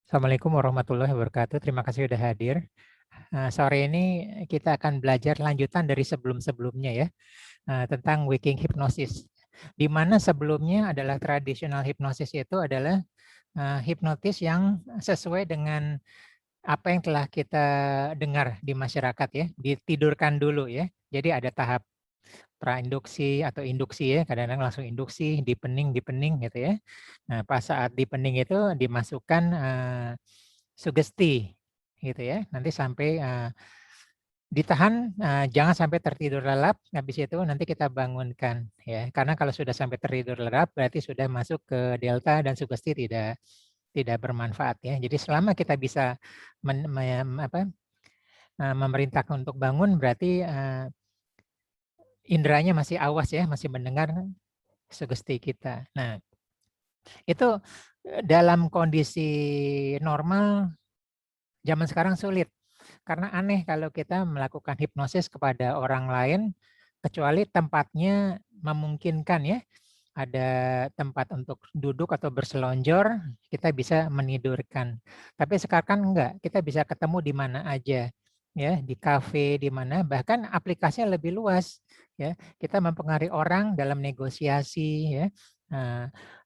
Assalamualaikum warahmatullahi wabarakatuh. Terima kasih sudah hadir. Sore ini kita akan belajar lanjutan dari sebelum-sebelumnya ya, tentang waking hypnosis. Di mana sebelumnya adalah tradisional hipnosis itu adalah hipnotis yang sesuai dengan apa yang telah kita dengar di masyarakat ya, ditidurkan dulu ya. Jadi ada tahap prainduksi atau induksi ya, kadang-kadang langsung induksi, dipening gitu ya. Nah, pas saat dipening itu dimasukkan sugesti gitu ya. Nanti sampai ditahan, jangan sampai tertidur lelap, habis itu nanti kita bangunkan ya. Karena kalau sudah sampai tertidur lelap berarti sudah masuk ke delta dan sugesti tidak bermanfaat ya. Jadi selama kita bisa memerintahkan untuk bangun berarti inderanya masih awas ya, masih mendengar sugesti kita. Nah, itu dalam kondisi normal zaman sekarang sulit. Karena aneh kalau kita melakukan hipnosis kepada orang lain, kecuali tempatnya memungkinkan ya. Ada tempat untuk duduk atau berselonjor, kita bisa menidurkan. Tapi sekarang kan enggak, kita bisa ketemu di mana aja. Ya, di kafe, di mana, bahkan aplikasinya lebih luas. Ya, kita mempengaruhi orang dalam negosiasi, ya,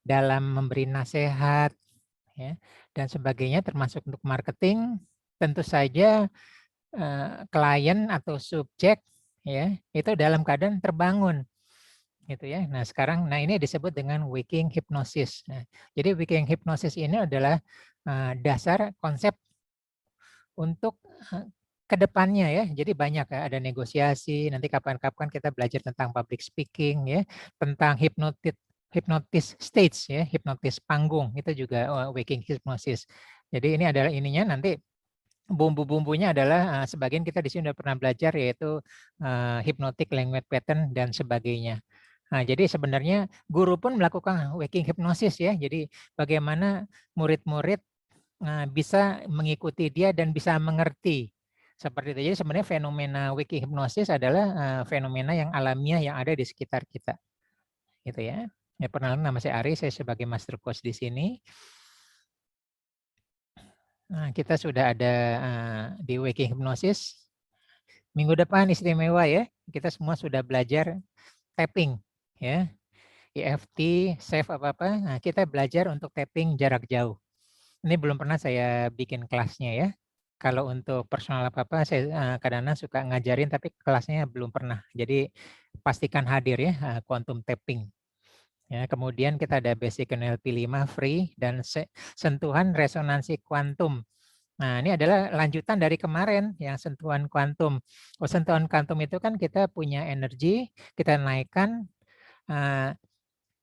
dalam memberi nasihat, ya, dan sebagainya, termasuk untuk marketing. Tentu saja klien atau subjek ya itu dalam keadaan terbangun gitu ya. Nah sekarang, ini disebut dengan waking hypnosis. Nah, jadi waking hypnosis ini adalah dasar konsep untuk kedepannya ya. Jadi banyak ya, ada negosiasi. Nanti kapan-kapan kita belajar tentang public speaking ya, tentang hipnotis stage ya, hipnotis panggung itu juga waking hypnosis. Jadi ini adalah ininya nanti. Bumbu-bumbunya adalah sebagian kita di sini sudah pernah belajar yaitu hypnotic language pattern dan sebagainya. Nah, jadi sebenarnya guru pun melakukan waking hypnosis ya. Jadi bagaimana murid-murid bisa mengikuti dia dan bisa mengerti seperti itu. Jadi sebenarnya fenomena waking hypnosis adalah fenomena yang alamiah yang ada di sekitar kita, gitu ya. Ya, perkenalkan nama saya Ari, saya sebagai master coach di sini. Nah, kita sudah ada di waking hypnosis. Minggu depan istimewa ya. Kita semua sudah belajar tapping ya. EFT, safe apa-apa. Nah, kita belajar untuk tapping jarak jauh. Ini belum pernah saya bikin kelasnya ya. Kalau untuk personal apa-apa saya kadang-kadang suka ngajarin tapi kelasnya belum pernah. Jadi pastikan hadir ya quantum tapping. Ya, kemudian kita ada basic NLP 5 free dan sentuhan resonansi kuantum. Nah, ini adalah lanjutan dari kemarin yang sentuhan kuantum. Oh, sentuhan kuantum itu kan kita punya energi, kita naikkan,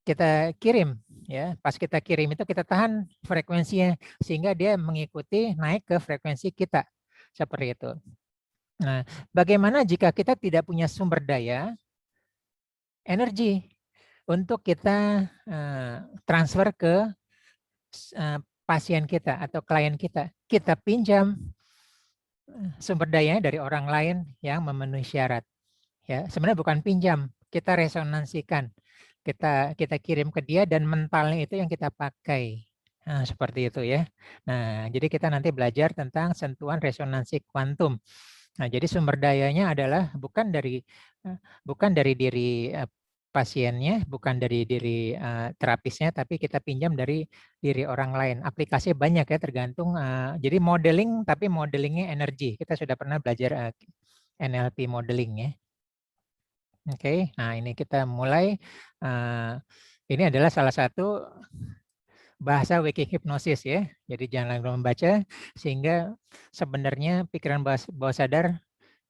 kita kirim. Ya, pas kita kirim itu kita tahan frekuensinya sehingga dia mengikuti naik ke frekuensi kita. Seperti itu. Nah, bagaimana jika kita tidak punya sumber daya energi untuk kita transfer ke pasien kita atau klien kita? Kita pinjam sumber dayanya dari orang lain yang memenuhi syarat. Ya, sebenarnya bukan pinjam, kita resonansikan. Kita kirim ke dia dan mentalnya itu yang kita pakai. Nah, seperti itu ya. Nah, jadi kita nanti belajar tentang sentuhan resonansi kuantum. Nah, jadi sumber dayanya adalah bukan dari diri pasiennya, bukan dari diri terapisnya, tapi kita pinjam dari diri orang lain. Aplikasi banyak ya, tergantung. Jadi modeling, tapi modelingnya energi. Kita sudah pernah belajar NLP modeling ya. Oke, nah ini kita mulai. Ini adalah salah satu bahasa waking hypnosis ya. Jadi jangan langsung membaca sehingga sebenarnya pikiran bawah sadar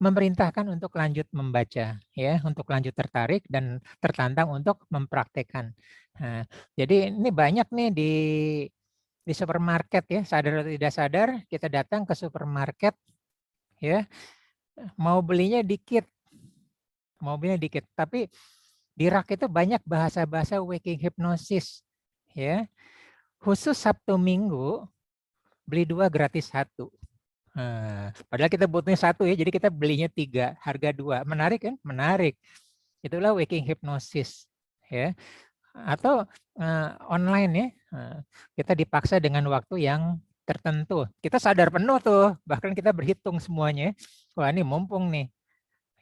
memerintahkan untuk lanjut membaca ya, untuk lanjut tertarik dan tertantang untuk mempraktekkan. Nah, jadi ini banyak nih di supermarket ya, sadar atau tidak sadar kita datang ke supermarket ya, mau belinya dikit, tapi di rak itu banyak bahasa-bahasa waking hypnosis ya. Khusus Sabtu Minggu beli 2 gratis 1. Padahal kita butuhnya 1 ya, jadi kita belinya 3, harga 2. Menarik kan? Menarik. Itulah waking hypnosis ya. Atau online ya. Kita dipaksa dengan waktu yang tertentu. Kita sadar penuh tuh, bahkan kita berhitung semuanya. Wah, ini mumpung nih.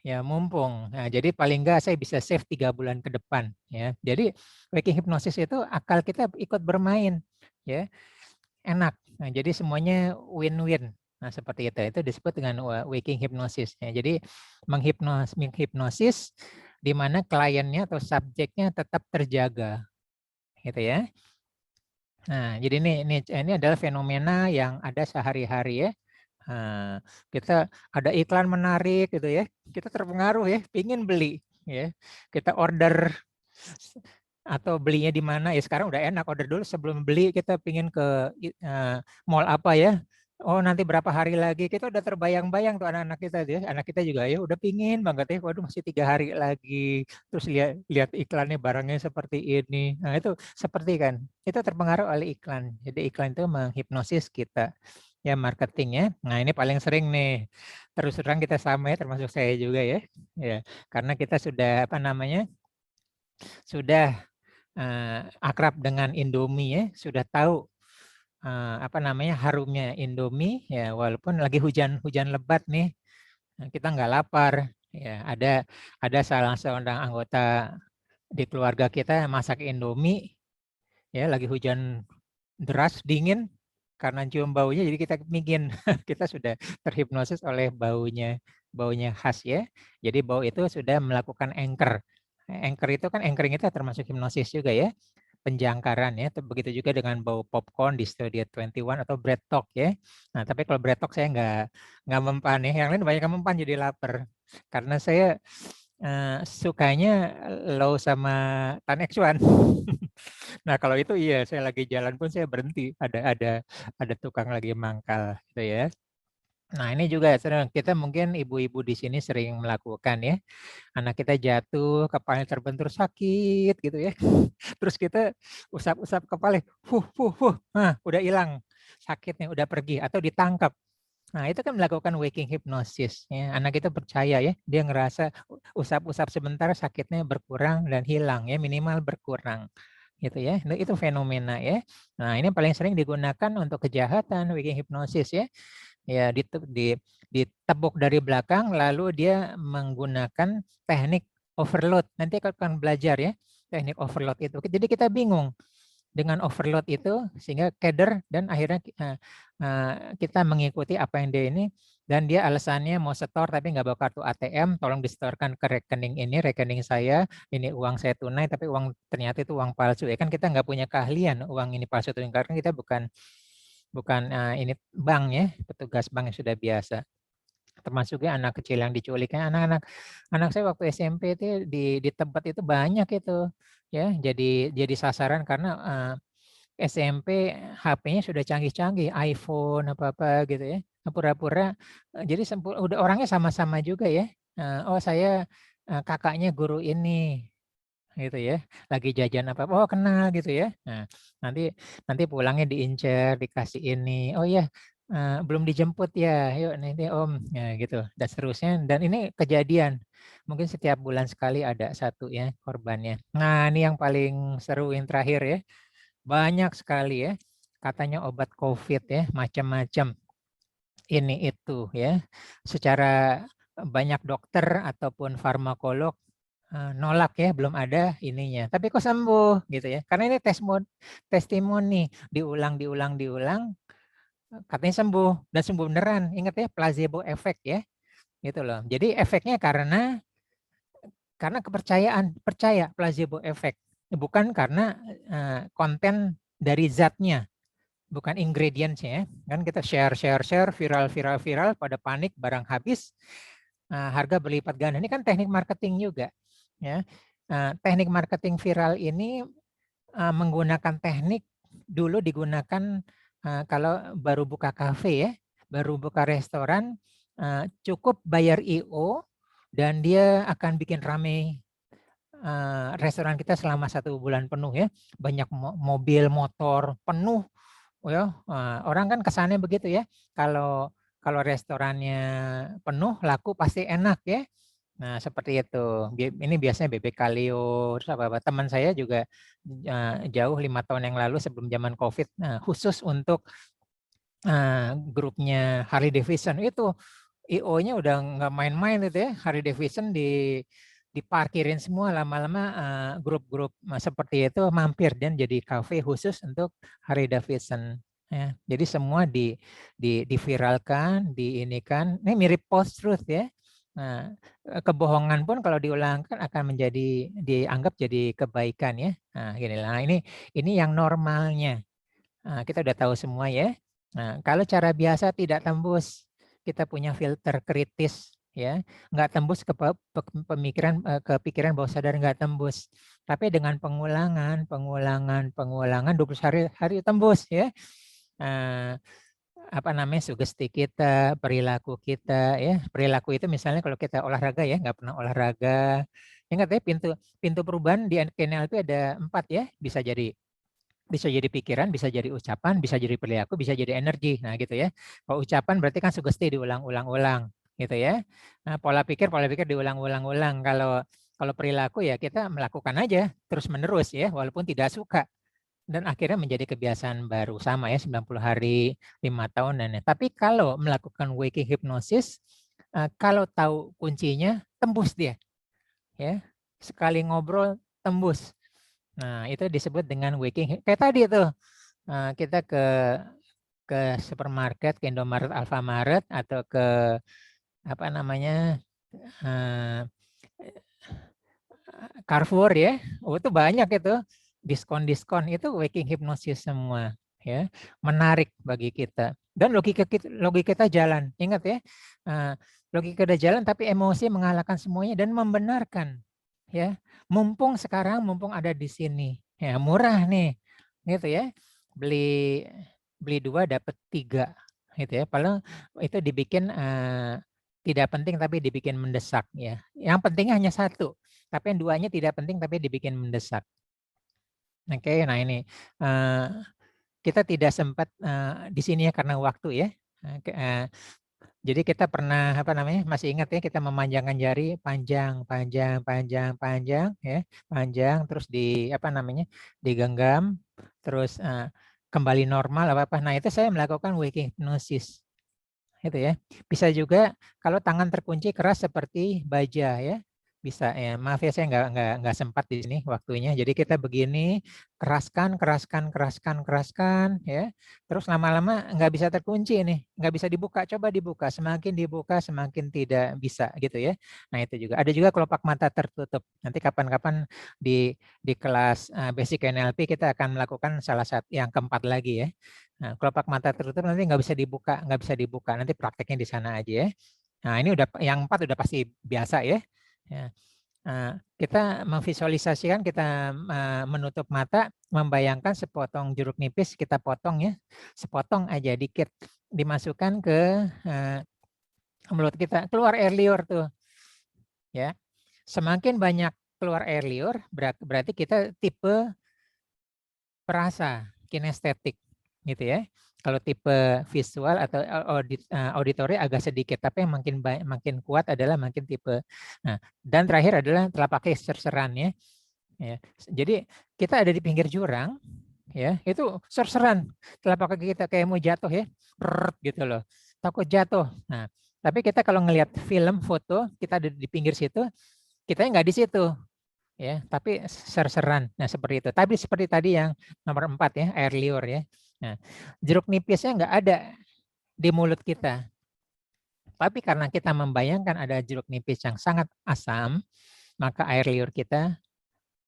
Ya, mumpung. Nah, jadi paling enggak saya bisa save 3 bulan ke depan ya. Jadi waking hypnosis itu akal kita ikut bermain ya. Enak. Nah, jadi semuanya win-win. Nah, seperti itu. Itu disebut dengan waking hypnosis ya. Jadi menghipnosis di mana kliennya atau subjeknya tetap terjaga. Gitu ya. Nah, jadi ini adalah fenomena yang ada sehari-hari ya. Nah, kita ada iklan menarik gitu ya, kita terpengaruh ya, pingin beli ya, kita order atau belinya di mana ya, sekarang udah enak, order dulu sebelum beli, kita pingin ke mall apa ya, oh nanti berapa hari lagi, kita udah terbayang-bayang tuh anak-anak kita ya, anak kita juga ya udah pingin banget ya, waduh masih 3 hari lagi, terus lihat iklannya barangnya seperti ini, nah itu seperti kan, itu terpengaruh oleh iklan, jadi iklan itu menghipnosis kita. Ya marketingnya, nah ini paling sering nih, terus terang kita sama ya, termasuk saya juga ya, ya karena kita sudah apa namanya, sudah akrab dengan Indomie ya, sudah tahu apa namanya harumnya Indomie ya, walaupun lagi hujan lebat nih, kita nggak lapar ya, ada salah seorang anggota di keluarga kita masak Indomie ya, lagi hujan deras dingin, karena cium baunya jadi kita bikin kita sudah terhipnosis oleh baunya khas ya. Jadi bau itu sudah melakukan anchor. Anchor itu kan anchoring itu termasuk hipnosis juga ya. Penjangkaran ya. Begitu juga dengan bau popcorn di Studio 21 atau bread talk ya. Nah, tapi kalau bread talk saya nggak mempan ya. Yang lain banyak yang mempan jadi lapar. Karena saya sukanya low sama Tan X1. Nah, kalau itu iya, saya lagi jalan pun saya berhenti, ada tukang lagi mangkal gitu ya. Nah, ini juga sering kita mungkin ibu-ibu di sini sering melakukan ya. Anak kita jatuh, kepalanya terbentur sakit gitu ya. Terus kita usap-usap kepala, nah udah hilang sakitnya, udah pergi atau ditangkap. Nah, itu kan melakukan waking hypnosis ya. Anak itu percaya ya, dia ngerasa usap-usap sebentar sakitnya berkurang dan hilang ya, minimal berkurang. Gitu ya. Itu fenomena ya. Nah, ini paling sering digunakan untuk kejahatan waking hypnosis ya. Ya, ditepuk dari belakang lalu dia menggunakan teknik overload. Nanti akan belajar ya, teknik overload itu. Jadi kita bingung dengan overload itu sehingga keder dan akhirnya kita mengikuti apa yang dia ini, dan dia alasannya mau setor tapi nggak bawa kartu ATM, tolong disetorkan ke rekening ini, rekening saya, ini uang saya tunai tapi uang ternyata itu uang palsu ya, kan kita nggak punya keahlian uang ini palsu itu, karena kita bukan ini bank ya, petugas bank yang sudah biasa. Termasuk juga anak kecil yang diculik, anak saya waktu SMP itu di tempat itu banyak itu ya, jadi sasaran karena SMP HP-nya sudah canggih-canggih, iPhone apa-apa gitu ya. Pura-pura jadi udah orangnya sama-sama juga ya. Oh saya kakaknya guru ini gitu ya. Lagi jajan apa, oh kenal gitu ya. Nah, nanti pulangnya diincer, dikasih ini. Oh iya, belum dijemput ya. Yuk nanti Om ya gitu. Dan seterusnya, dan ini kejadian. Mungkin setiap bulan sekali ada satu ya korbannya. Nah, ini yang paling seru yang terakhir ya. Banyak sekali ya, katanya obat COVID ya, macam-macam. Ini itu ya, secara banyak dokter ataupun farmakolog nolak ya, belum ada ininya. Tapi kok sembuh gitu ya, karena ini testimoni, diulang, katanya sembuh, dan sembuh beneran. Ingat ya, placebo effect ya, gitu loh. Jadi efeknya karena kepercayaan, percaya placebo effect. Bukan karena konten dari zatnya, bukan ingredients-nya ya. Kan kita share, viral, pada panik, barang habis, harga berlipat ganda. Ini kan teknik marketing juga ya. Teknik marketing viral ini menggunakan teknik dulu digunakan kalau baru buka kafe ya, baru buka restoran, cukup bayar IO dan dia akan bikin ramai restoran kita selama 1 bulan penuh ya. Banyak mobil, motor penuh. Ya, orang kan kesannya begitu ya. Kalau restorannya penuh, laku pasti enak ya. Nah, seperti itu. Ini biasanya Bebek Kaleo, terus apa-apa. Teman saya juga jauh 5 tahun yang lalu sebelum zaman COVID, khusus untuk grupnya Harley Davidson itu IO-nya udah nggak main-main itu ya. Harley Davidson diparkirin semua, lama-lama grup-grup seperti itu mampir dan jadi kafe khusus untuk Harley Davidson. Ya, jadi semua diviralkan, diinikan. Ini mirip post-truth ya. Nah, kebohongan pun kalau diulangkan akan dianggap jadi kebaikan ya. Nah, gini lah. Ini yang normalnya. Nah, kita udah tahu semua ya. Nah, kalau cara biasa tidak tembus, kita punya filter kritis ya, nggak tembus ke pikiran bawah sadar, nggak tembus. Tapi dengan pengulangan 20 hari tembus ya. Apa namanya, sugesti kita, perilaku kita ya. Perilaku itu misalnya kalau kita olahraga ya, nggak pernah olahraga. Ingat ya, pintu perubahan di NLP ada 4 ya, bisa jadi pikiran, bisa jadi ucapan, bisa jadi perilaku, bisa jadi energi. Nah, gitu ya. Kalau ucapan berarti kan sugesti diulang-ulang-ulang, gitu ya. Nah, pola pikir diulang-ulang-ulang. Kalau perilaku ya kita melakukan aja terus-menerus ya, walaupun tidak suka. Dan akhirnya menjadi kebiasaan baru, sama ya, 90 hari, 5 tahun dan tapi kalau melakukan waking hypnosis, kalau tahu kuncinya, tembus dia. Ya. Sekali ngobrol tembus. Nah, itu disebut dengan waking. Kayak tadi tuh, kita ke supermarket, ke Indomaret, Alfamaret, atau ke apa namanya, Carrefour ya. Oh, itu banyak itu diskon-diskon, itu waking hypnosis semua ya. Menarik bagi kita. Dan logika kita jalan. Ingat ya, logika kita jalan tapi emosi mengalahkan semuanya dan membenarkan ya. Mumpung ada di sini. Ya, murah nih. Gitu ya. Beli 2 dapat 3 gitu ya. Padahal itu dibikin tidak penting tapi dibikin mendesak ya. Yang pentingnya hanya 1. Tapi yang 2-nya tidak penting tapi dibikin mendesak. Oke, nah ini kita tidak sempat di sini ya karena waktu ya. Jadi kita pernah masih ingat ya, kita memanjangkan jari panjang ya, panjang terus digenggam terus kembali normal apa. Nah, itu saya melakukan waking hypnosis. Itu ya. Bisa juga kalau tangan terkunci keras seperti baja ya. Bisa ya. Maaf ya, saya nggak sempat di sini waktunya. Jadi kita begini, keraskan ya. Terus lama-lama nggak bisa terkunci nih, nggak bisa dibuka. Coba dibuka, semakin dibuka semakin tidak bisa gitu ya. Nah, itu juga. Ada juga kelopak mata tertutup. Nanti kapan-kapan di kelas basic NLP kita akan melakukan salah satu yang keempat lagi ya. Nah, kelopak mata tertutup nanti nggak bisa dibuka. Nanti prakteknya di sana aja ya. Nah, ini udah yang 4 udah pasti biasa ya. Kita memvisualisasikan, kita menutup mata, membayangkan sepotong jeruk nipis kita potong ya, sepotong aja dikit, dimasukkan ke mulut kita, keluar air liur tuh, ya. Semakin banyak keluar air liur, berarti kita tipe perasa, kinestetik, gitu ya. Kalau tipe visual atau auditory agak sedikit, tapi yang makin kuat adalah makin tipe. Nah, dan terakhir adalah telapaknya serseran ya. Jadi kita ada di pinggir jurang, ya itu serseran, telapak kaki kita kayak mau jatuh ya, gitu loh, takut jatuh. Nah, tapi kita kalau ngelihat film, foto, kita ada di pinggir situ, kita nggak di situ. Ya, tapi serseran. Nah, seperti itu. Tapi seperti tadi yang nomor 4 ya, air liur ya. Nah, jeruk nipisnya nggak ada di mulut kita. Tapi karena kita membayangkan ada jeruk nipis yang sangat asam, maka air liur kita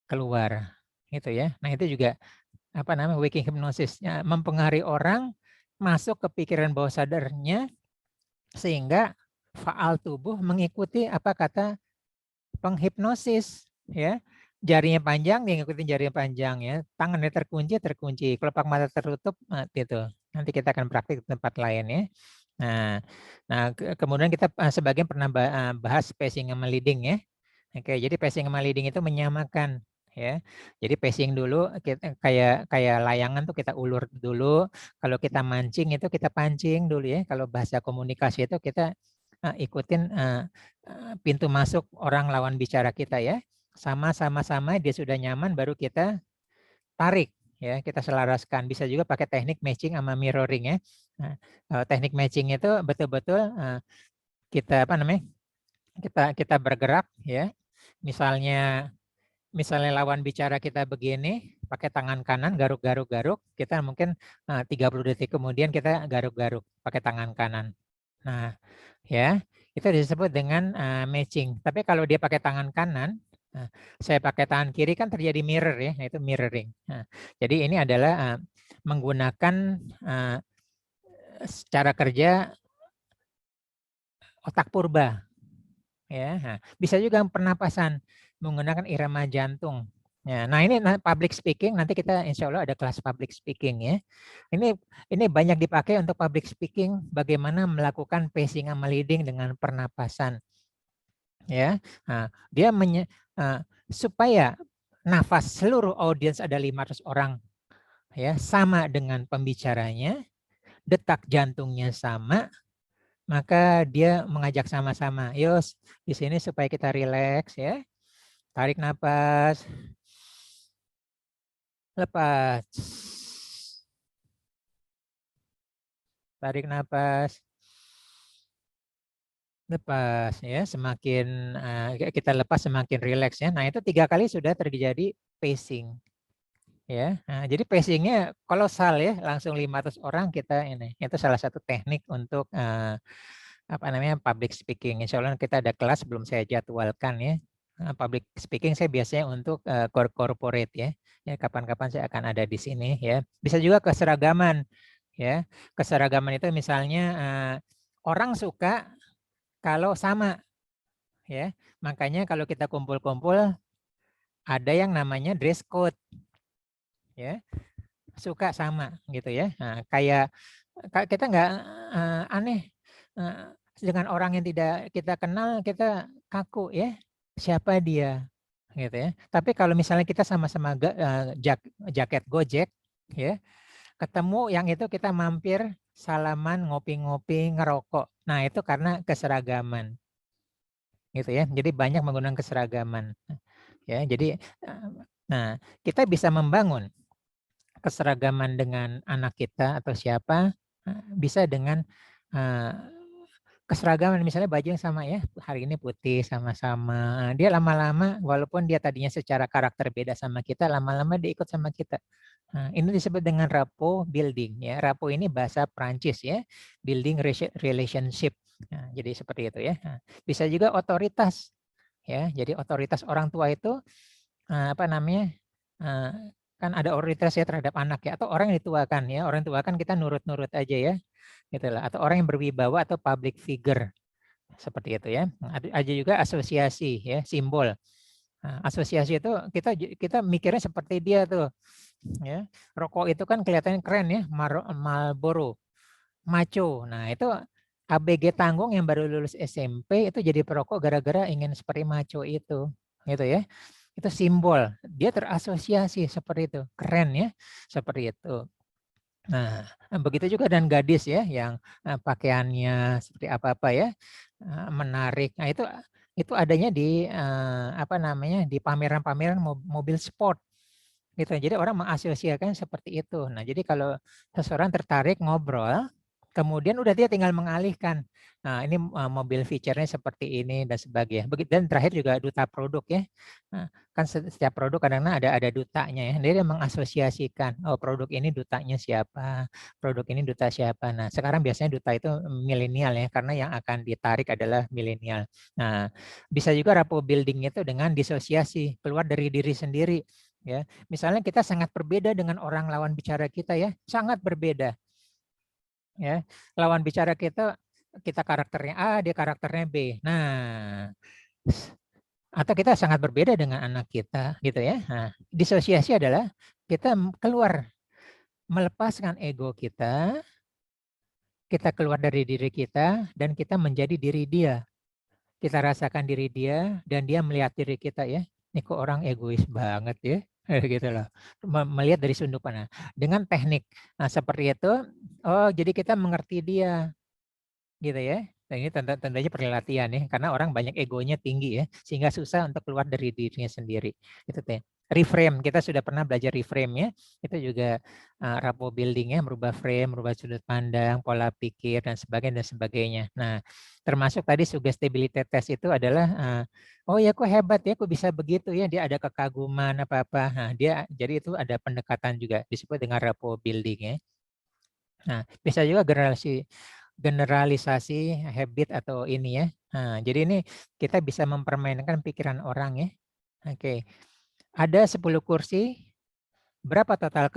keluar. Gitu ya. Nah, itu juga waking hypnosis, mempengaruhi orang masuk ke pikiran bawah sadarnya sehingga faal tubuh mengikuti apa kata penghipnosis ya. Jarinya panjang, dia ngikutin jarinya panjang ya. Tangannya terkunci, kelopak mata tertutup, gitu. Nanti kita akan praktik di tempat lain ya. Nah, kemudian kita sebagian pernah bahas pacing sama leading ya. Oke, jadi pacing sama leading itu menyamakan ya. Jadi pacing dulu kita kayak layangan tuh kita ulur dulu. Kalau kita mancing itu kita pancing dulu ya. Kalau bahasa komunikasi itu kita ikutin pintu masuk orang lawan bicara kita ya. Sama dia sudah nyaman baru kita tarik ya, kita selaraskan. Bisa juga pakai teknik matching sama mirroring ya. Nah, teknik matching itu betul-betul kita apa namanya? Kita bergerak ya. Misalnya lawan bicara kita begini, pakai tangan kanan garuk-garuk-garuk, kita mungkin 30 detik kemudian kita garuk-garuk pakai tangan kanan. Nah, ya, itu disebut dengan matching. Tapi kalau dia pakai tangan kanan, saya pakai tangan kiri kan terjadi mirror ya, itu mirroring. Nah, jadi ini adalah menggunakan cara kerja otak purba. Ya, nah, bisa juga pernapasan menggunakan irama jantung. Ya, nah ini public speaking, nanti kita insya Allah ada kelas public speaking ya. Ini banyak dipakai untuk public speaking, bagaimana melakukan pacing sama leading dengan pernapasan. Ya, nah, dia supaya nafas seluruh audiens ada 500 orang ya sama dengan pembicaranya, detak jantungnya sama, maka dia mengajak sama-sama, yos di sini supaya kita rileks ya. Tarik nafas. Lepas. Tarik nafas. Lepas ya, semakin kita lepas semakin rileks ya. Nah, itu 3 kali sudah terjadi pacing. Ya. Nah, jadi pacingnya kolosal ya, langsung 500 orang kita ini. Itu salah satu teknik untuk apa namanya public speaking. Insya Allah kita ada kelas belum saya jadwalkan ya. Public speaking saya biasanya untuk corporate ya. Ya kapan-kapan saya akan ada di sini ya. Bisa juga keseragaman ya. Keseragaman itu misalnya orang suka kalau sama ya. Makanya kalau kita kumpul-kumpul ada yang namanya dress code ya. Suka sama gitu ya. Nah, kayak kita nggak aneh dengan orang yang tidak kita kenal, kita kaku ya, siapa dia gitu ya. Tapi kalau misalnya kita sama-sama jaket Gojek ya, ketemu yang itu kita mampir salaman, ngopi-ngopi, ngerokok. Nah, itu karena keseragaman. Gitu ya. Jadi banyak menggunakan keseragaman. Ya, jadi nah, kita bisa membangun keseragaman dengan anak kita atau siapa, bisa dengan keseragaman, misalnya baju yang sama ya, hari ini putih sama-sama. Dia lama-lama walaupun dia tadinya secara karakter beda sama kita, lama-lama dia ikut sama kita. Nah, ini disebut dengan rapport building ya. Rapport ini bahasa Prancis ya, building relationship. Nah, jadi seperti itu ya. Nah, bisa juga otoritas ya. Jadi otoritas orang tua itu apa namanya? Kan ada otoritas ya terhadap anak ya, atau orang yang dituakan ya. Orang tuakan kita nurut-nurut aja ya. Gitu lah. Atau orang yang berwibawa atau public figure. Seperti itu ya. Ada juga asosiasi ya, simbol. Nah, asosiasi itu kita mikirnya seperti dia tuh. Ya. Rokok itu kan kelihatannya keren ya, Marlboro, macho. Nah, itu ABG Tanggung yang baru lulus SMP itu jadi perokok gara-gara ingin seperti macho itu. Gitu ya. Itu simbol, dia terasosiasi seperti itu, keren ya, seperti itu. Nah, begitu juga dan gadis ya, yang pakaiannya seperti apa-apa ya, menarik. Nah, itu adanya di apa namanya, di pameran-pameran mobil sport. Gitu. Jadi orang mengasosiasikan seperti itu. Nah, jadi kalau seseorang tertarik ngobrol, kemudian udah dia tinggal mengalihkan. Nah, ini mobil feature-nya seperti ini dan sebagainya. Dan terakhir juga duta produk ya. Nah, kan setiap produk kadang-kadang ada dutanya ya. Dia mengasosiasikan, oh produk ini dutanya siapa, produk ini duta siapa. Nah, sekarang biasanya duta itu milenial ya, karena yang akan ditarik adalah milenial. Nah, bisa juga rapport building itu dengan disosiasi, keluar dari diri sendiri. Ya, misalnya kita sangat berbeda dengan orang lawan bicara kita ya, sangat berbeda. Ya, lawan bicara kita karakternya A, dia karakternya B. Nah, atau kita sangat berbeda dengan anak kita, gitu ya. Nah, disosiasi adalah kita keluar, melepaskan ego kita keluar dari diri kita dan kita menjadi diri dia. Kita rasakan diri dia dan dia melihat diri kita ya. Ini kok orang egois banget ya. Gitu loh. Melihat dari sudut pandang. Dengan teknik seperti itu, oh jadi kita mengerti dia. Gitu ya. Dan ini tentunya perlu latihan ya, karena orang banyak egonya tinggi ya, sehingga susah untuk keluar dari dirinya sendiri. Itu teh. Reframe, kita sudah pernah belajar reframe ya. Itu juga rapport building ya, merubah frame, merubah sudut pandang, pola pikir dan sebagainya. Nah, termasuk tadi suggestibility test itu adalah oh ya kok hebat ya, kok bisa begitu ya, dia ada kekaguman apa-apa. Nah, dia jadi itu ada pendekatan juga disebut dengan rapport building ya. Nah, bisa juga generalisasi habit atau ini ya. Nah, jadi ini kita bisa mempermainkan pikiran orang ya. Oke. Ada 10 kursi, berapa total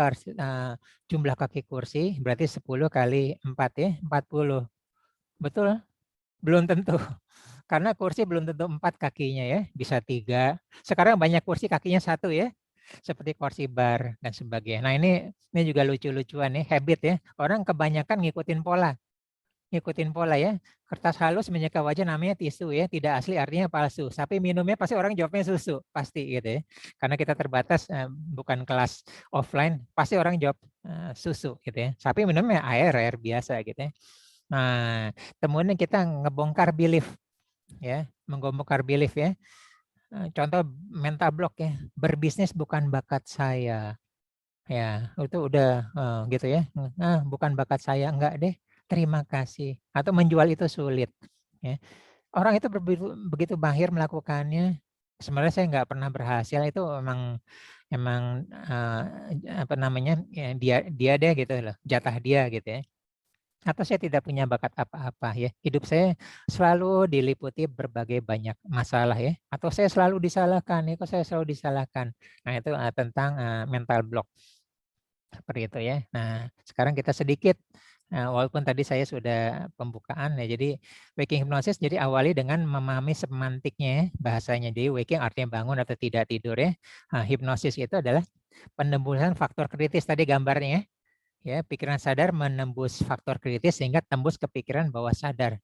jumlah kaki kursi? Berarti 10 kali 4 ya, 40. Betul? Belum tentu. Karena kursi belum tentu 4 kakinya ya, bisa 3. Sekarang banyak kursi kakinya 1 ya. Seperti kursi bar dan sebagainya. Nah, ini juga lucu-lucuan ya, habit ya. Orang kebanyakan ngikutin pola ya. Kertas halus menyeka wajah namanya tisu ya, tidak asli artinya palsu. Tapi minumnya pasti orang jawabnya susu, pasti gitu ya. Karena kita terbatas bukan kelas offline, pasti orang jawab susu gitu ya. Tapi minumnya air biasa gitu ya. Nah, kemudian kita ngebongkar belief ya, membongkar belief ya. Contoh mental block ya, berbisnis bukan bakat saya. Ya, itu udah gitu ya. Bukan bakat saya, enggak deh. Terima kasih. Atau menjual itu sulit. Ya. Orang itu begitu mahir melakukannya. Sebenarnya saya nggak pernah berhasil. Itu emang apa namanya ya, dia deh gitu loh, jatah dia gitu ya. Atau saya tidak punya bakat apa-apa ya. Hidup saya selalu diliputi berbagai banyak masalah ya. Atau saya selalu disalahkan ya. Kok saya selalu disalahkan. Nah itu tentang mental block. Seperti itu ya. Nah, sekarang kita sedikit, walaupun tadi saya sudah pembukaan ya, jadi waking hypnosis jadi awali dengan memahami semantiknya ya, bahasanya. Jadi waking artinya bangun atau tidak tidur ya. Nah, hipnosis itu adalah penembusan faktor kritis tadi gambarnya ya. Pikiran sadar menembus faktor kritis sehingga tembus ke pikiran bawah sadar.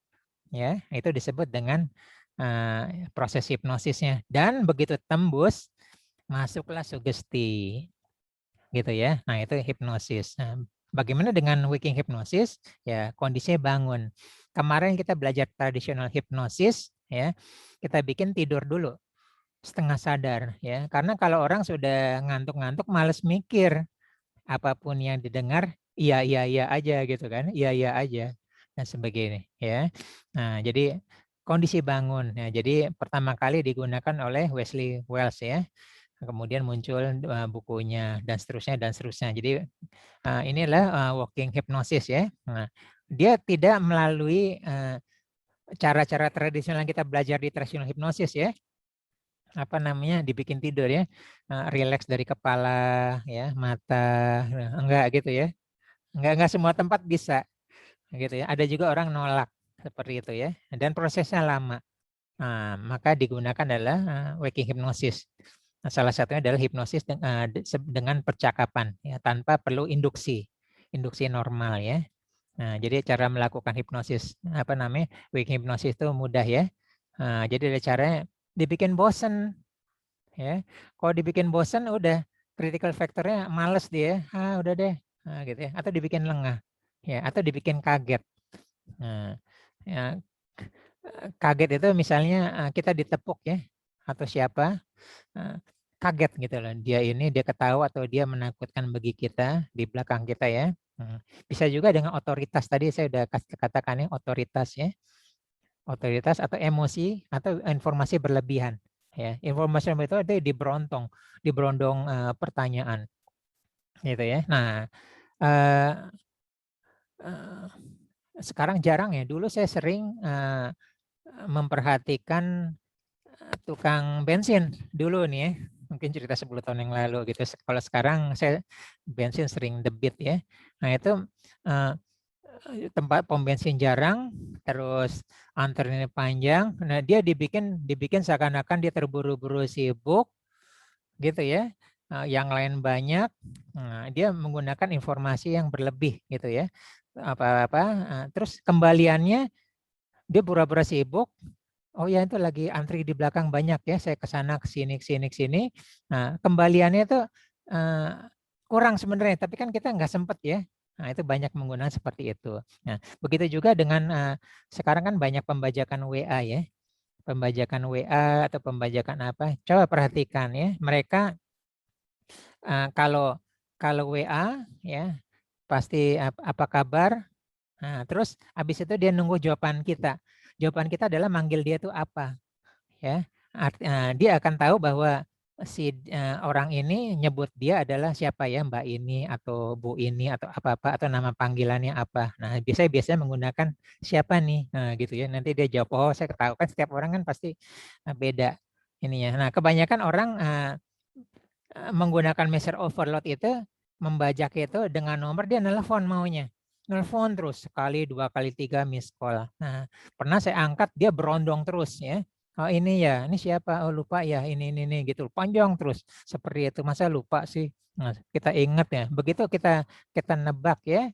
Ya, itu disebut dengan proses hipnosisnya. Dan begitu tembus, masuklah sugesti. Gitu ya. Nah, itu hipnosis. Nah, bagaimana dengan waking hipnosis? Ya, kondisinya bangun. Kemarin kita belajar tradisional hipnosis ya. Kita bikin tidur dulu setengah sadar ya. Karena kalau orang sudah ngantuk-ngantuk males mikir apapun yang didengar iya iya iya aja gitu kan. Iya iya aja dan sebagainya ya. Nah, jadi kondisi bangun. Ya, jadi pertama kali digunakan oleh Wesley Wells ya. Kemudian muncul bukunya dan seterusnya dan seterusnya. Jadi inilah walking hypnosis ya. Nah, dia tidak melalui cara-cara tradisional yang kita belajar di tradisional hipnosis ya. Apa namanya dibikin tidur ya, relax dari kepala ya, mata, enggak gitu ya. Enggak semua tempat bisa gitu ya. Ada juga orang nolak seperti itu ya. Dan prosesnya lama. Nah, maka digunakan adalah waking hypnosis. Nah, salah satunya adalah hipnosis dengan percakapan ya, tanpa perlu induksi normal ya. Nah, jadi cara melakukan hipnosis apa namanya waking hypnosis itu mudah ya. Nah, jadi ada caranya dibikin bosen ya. Kalau dibikin bosen udah critical factornya males dia, udah deh, gitu ya. Atau dibikin lengah ya, atau dibikin kaget. Nah, ya, kaget itu misalnya kita ditepuk ya, atau siapa kaget gitu loh. Dia ketawa atau dia menakutkan bagi kita di belakang kita ya. Bisa juga dengan otoritas tadi saya udah katakan ya otoritas ya. Otoritas atau emosi atau informasi berlebihan ya. Informasi itu ada diberondong pertanyaan gitu ya. Nah, sekarang jarang ya. Dulu saya sering memperhatikan tukang bensin dulu nih ya, mungkin cerita 10 tahun yang lalu gitu. Kalau sekarang saya bensin sering debit ya. Nah itu tempat pom bensin jarang, terus antriannya panjang. Nah dia dibikin seakan-akan dia terburu-buru sibuk gitu ya. Yang lain banyak, dia menggunakan informasi yang berlebih gitu ya. Apa-apa, terus kembaliannya dia pura-pura sibuk. Oh ya itu lagi antri di belakang banyak ya, saya ke sana ke sini ke sini ke sini. Nah, kembaliannya itu kurang sebenarnya, tapi kan kita nggak sempet ya. Nah, itu banyak menggunakan seperti itu. Nah, begitu juga dengan sekarang kan banyak pembajakan WA ya. Pembajakan WA atau pembajakan apa? Coba perhatikan ya. Mereka kalau WA ya pasti apa kabar? Nah, terus habis itu dia nunggu jawaban kita. Jawaban kita adalah manggil dia tuh apa ya. Dia akan tahu bahwa si orang ini nyebut dia adalah siapa ya, Mbak ini atau Bu ini atau apa-apa atau nama panggilannya apa. Nah, biasanya menggunakan siapa nih. Nah, gitu ya. Nanti dia jawab, oh saya tahu kan setiap orang kan pasti beda ininya. Nah, kebanyakan orang menggunakan message overload itu membajak itu dengan nomor dia nelpon maunya. Nelpon terus sekali, 2 kali, 3 miss call. Nah, pernah saya angkat dia berondong terus ya. Oh ini ya, ini siapa? Oh lupa ya, ini gitu. Panjang terus seperti itu. Masa lupa sih? Nah, kita ingat ya. Begitu kita nebak ya.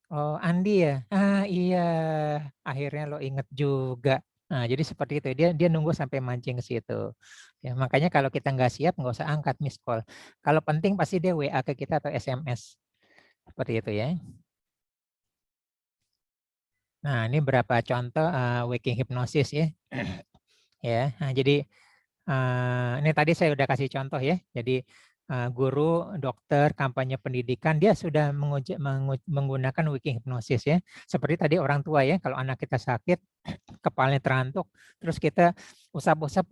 Oh Andi ya. Ah iya, akhirnya lo inget juga. Nah, jadi seperti itu. Dia nunggu sampai mancing ke situ. Ya, makanya kalau kita nggak siap nggak usah angkat miss call. Kalau penting pasti dia WA ke kita atau SMS. Seperti itu ya. Nah, ini berapa contoh waking hypnosis ya. Ya, nah, jadi ini tadi saya udah kasih contoh ya. Jadi guru, dokter, kampanye pendidikan dia sudah menggunakan waking hypnosis ya. Seperti tadi orang tua ya, kalau anak kita sakit, kepalanya terantuk, terus kita usap-usap,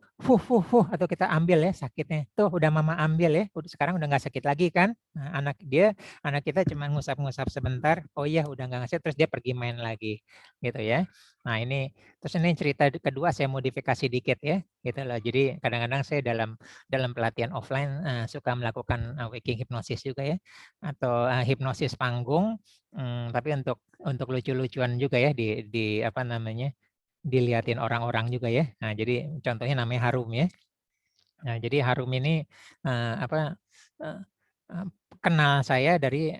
atau kita ambil ya sakitnya. Tuh udah mama ambil ya, sekarang udah nggak sakit lagi kan. Nah, anak kita cuma ngusap-ngusap sebentar, oh iya udah nggak ngasih, terus dia pergi main lagi gitu ya. Nah ini, terus ini cerita kedua saya modifikasi dikit ya, gitu loh. Jadi kadang-kadang saya dalam pelatihan offline suka melakukan waking hypnosis juga ya, atau hipnosis panggung, tapi untuk lucu-lucuan juga ya di apa namanya, dilihatin orang-orang juga ya. Nah, jadi contohnya namanya Harum ya. Nah, jadi Harum ini apa kenal saya dari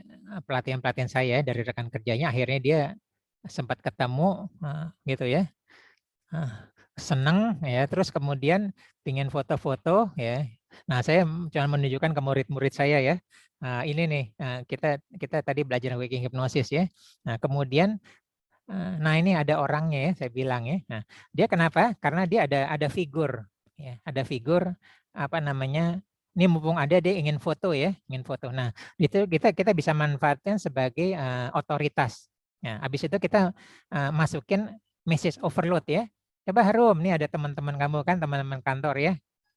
pelatihan-pelatihan saya dari rekan kerjanya, akhirnya dia sempat ketemu gitu ya. Seneng ya, terus kemudian pingin foto-foto ya. Nah, saya cuma menunjukkan ke murid-murid saya ya. Ini nih kita tadi belajar waking hypnosis ya. Nah, kemudian nah ini ada orangnya ya, saya bilang ya. Nah, dia kenapa? Karena dia ada figur ya, ada figur apa namanya? Ini mumpung ada dia ingin foto ya, ingin foto. Nah, itu kita bisa manfaatkan sebagai otoritas. Nah, habis itu kita masukin message overload ya. Coba Harum, nih ada teman-teman kamu kan, teman-teman kantor ya.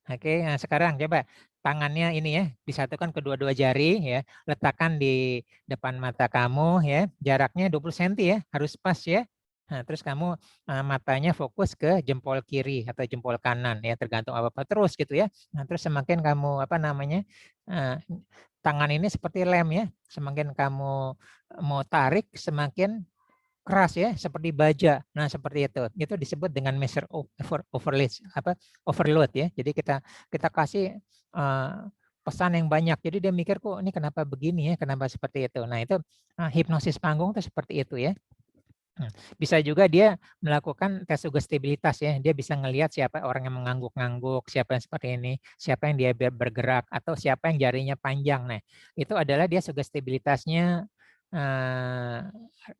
Oke, nah sekarang coba tangannya ini ya, disatukan kedua-dua jari ya, letakkan di depan mata kamu ya, jaraknya 20 cm ya, harus pas ya. Nah, terus kamu matanya fokus ke jempol kiri atau jempol kanan ya, tergantung apa-apa terus gitu ya. Nah, terus semakin kamu apa namanya? Tangan ini seperti lem ya, semakin kamu mau tarik semakin keras ya, seperti baja. Nah, seperti itu. Itu disebut dengan measure overload ya. Jadi kita kasih pesan yang banyak. Jadi dia mikir kok ini kenapa begini ya, kenapa seperti itu. Nah, itu hipnosis panggung itu seperti itu ya. Bisa juga dia melakukan tes sugestibilitas ya. Dia bisa ngelihat siapa orang yang mengangguk-ngangguk, siapa yang seperti ini, siapa yang dia bergerak, atau siapa yang jarinya panjang. Nah, itu adalah dia sugestibilitasnya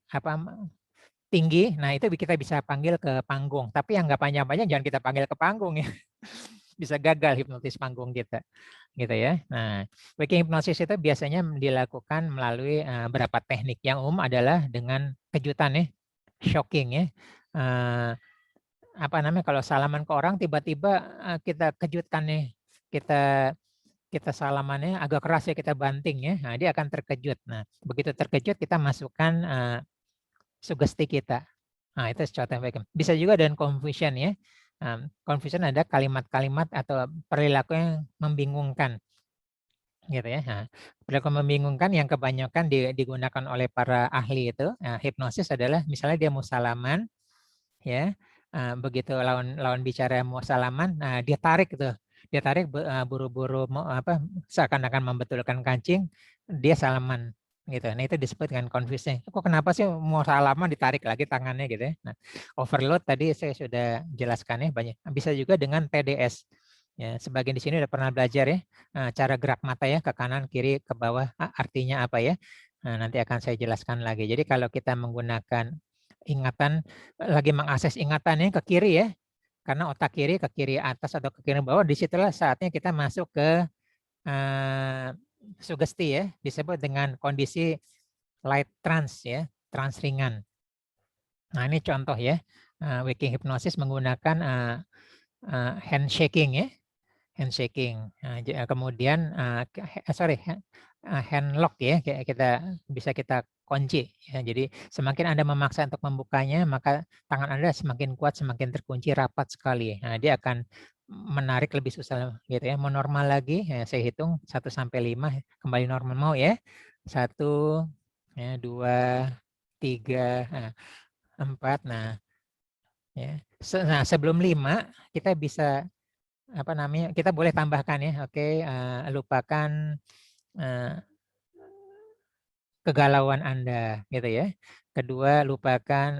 apa tinggi. Nah, itu kita bisa panggil ke panggung. Tapi yang nggak panjang-panjang jangan kita panggil ke panggung ya. Bisa gagal hipnotis panggung kita. Gitu ya. Nah, waking hypnosis itu biasanya dilakukan melalui beberapa teknik. Yang umum adalah dengan kejutan ya. Shocking ya. Apa namanya kalau salaman ke orang tiba-tiba kita kejutkan nih. Kita salamannya agak keras ya, kita banting ya. Nah, dia akan terkejut. Nah, begitu terkejut kita masukkan sugesti kita. Nah, itu contoh yang baik. Bisa juga dengan confusion ya. Confusion ada kalimat-kalimat atau perilaku yang membingungkan. Gitu ya. Nah, perilaku membingungkan yang kebanyakan digunakan oleh para ahli itu, hipnosis adalah misalnya dia mau salaman ya. Begitu lawan bicara mau salaman, nah dia tarik tuh. Dia tarik buru-buru seakan-akan membetulkan kancing, dia salaman gitu. Nah, itu disebut dengan confusion. Kok kenapa sih mau salaman ditarik lagi tangannya gitu ya. Nah, overload tadi saya sudah jelaskan ya banyak. Bisa juga dengan TDS. Ya, sebagian di sini udah pernah belajar ya cara gerak mata ya ke kanan, kiri, ke bawah. Artinya apa ya? Nah, nanti akan saya jelaskan lagi. Jadi kalau kita menggunakan ingatan, lagi mengakses ingatannya ke kiri ya, karena otak kiri ke kiri atas atau ke kiri bawah, disitulah saatnya kita masuk ke sugesti ya, disebut dengan kondisi light trance ya, trance ringan. Nah ini contoh ya, waking hypnosis menggunakan handshaking ya, handshaking. Kemudian hand lock ya, kita bisa kita kunci ya. Jadi semakin Anda memaksa untuk membukanya, maka tangan Anda semakin kuat, semakin terkunci rapat sekali. Nah, dia akan menarik lebih susah gitu ya. Mau normal lagi, ya, saya hitung 1 sampai 5 kembali normal mau ya. 1 ya, 2 3 4. Nah, ya. Nah, sebelum 5 kita bisa kita boleh tambahkan ya. Oke, lupakan kegalauan Anda gitu ya. Kedua, lupakan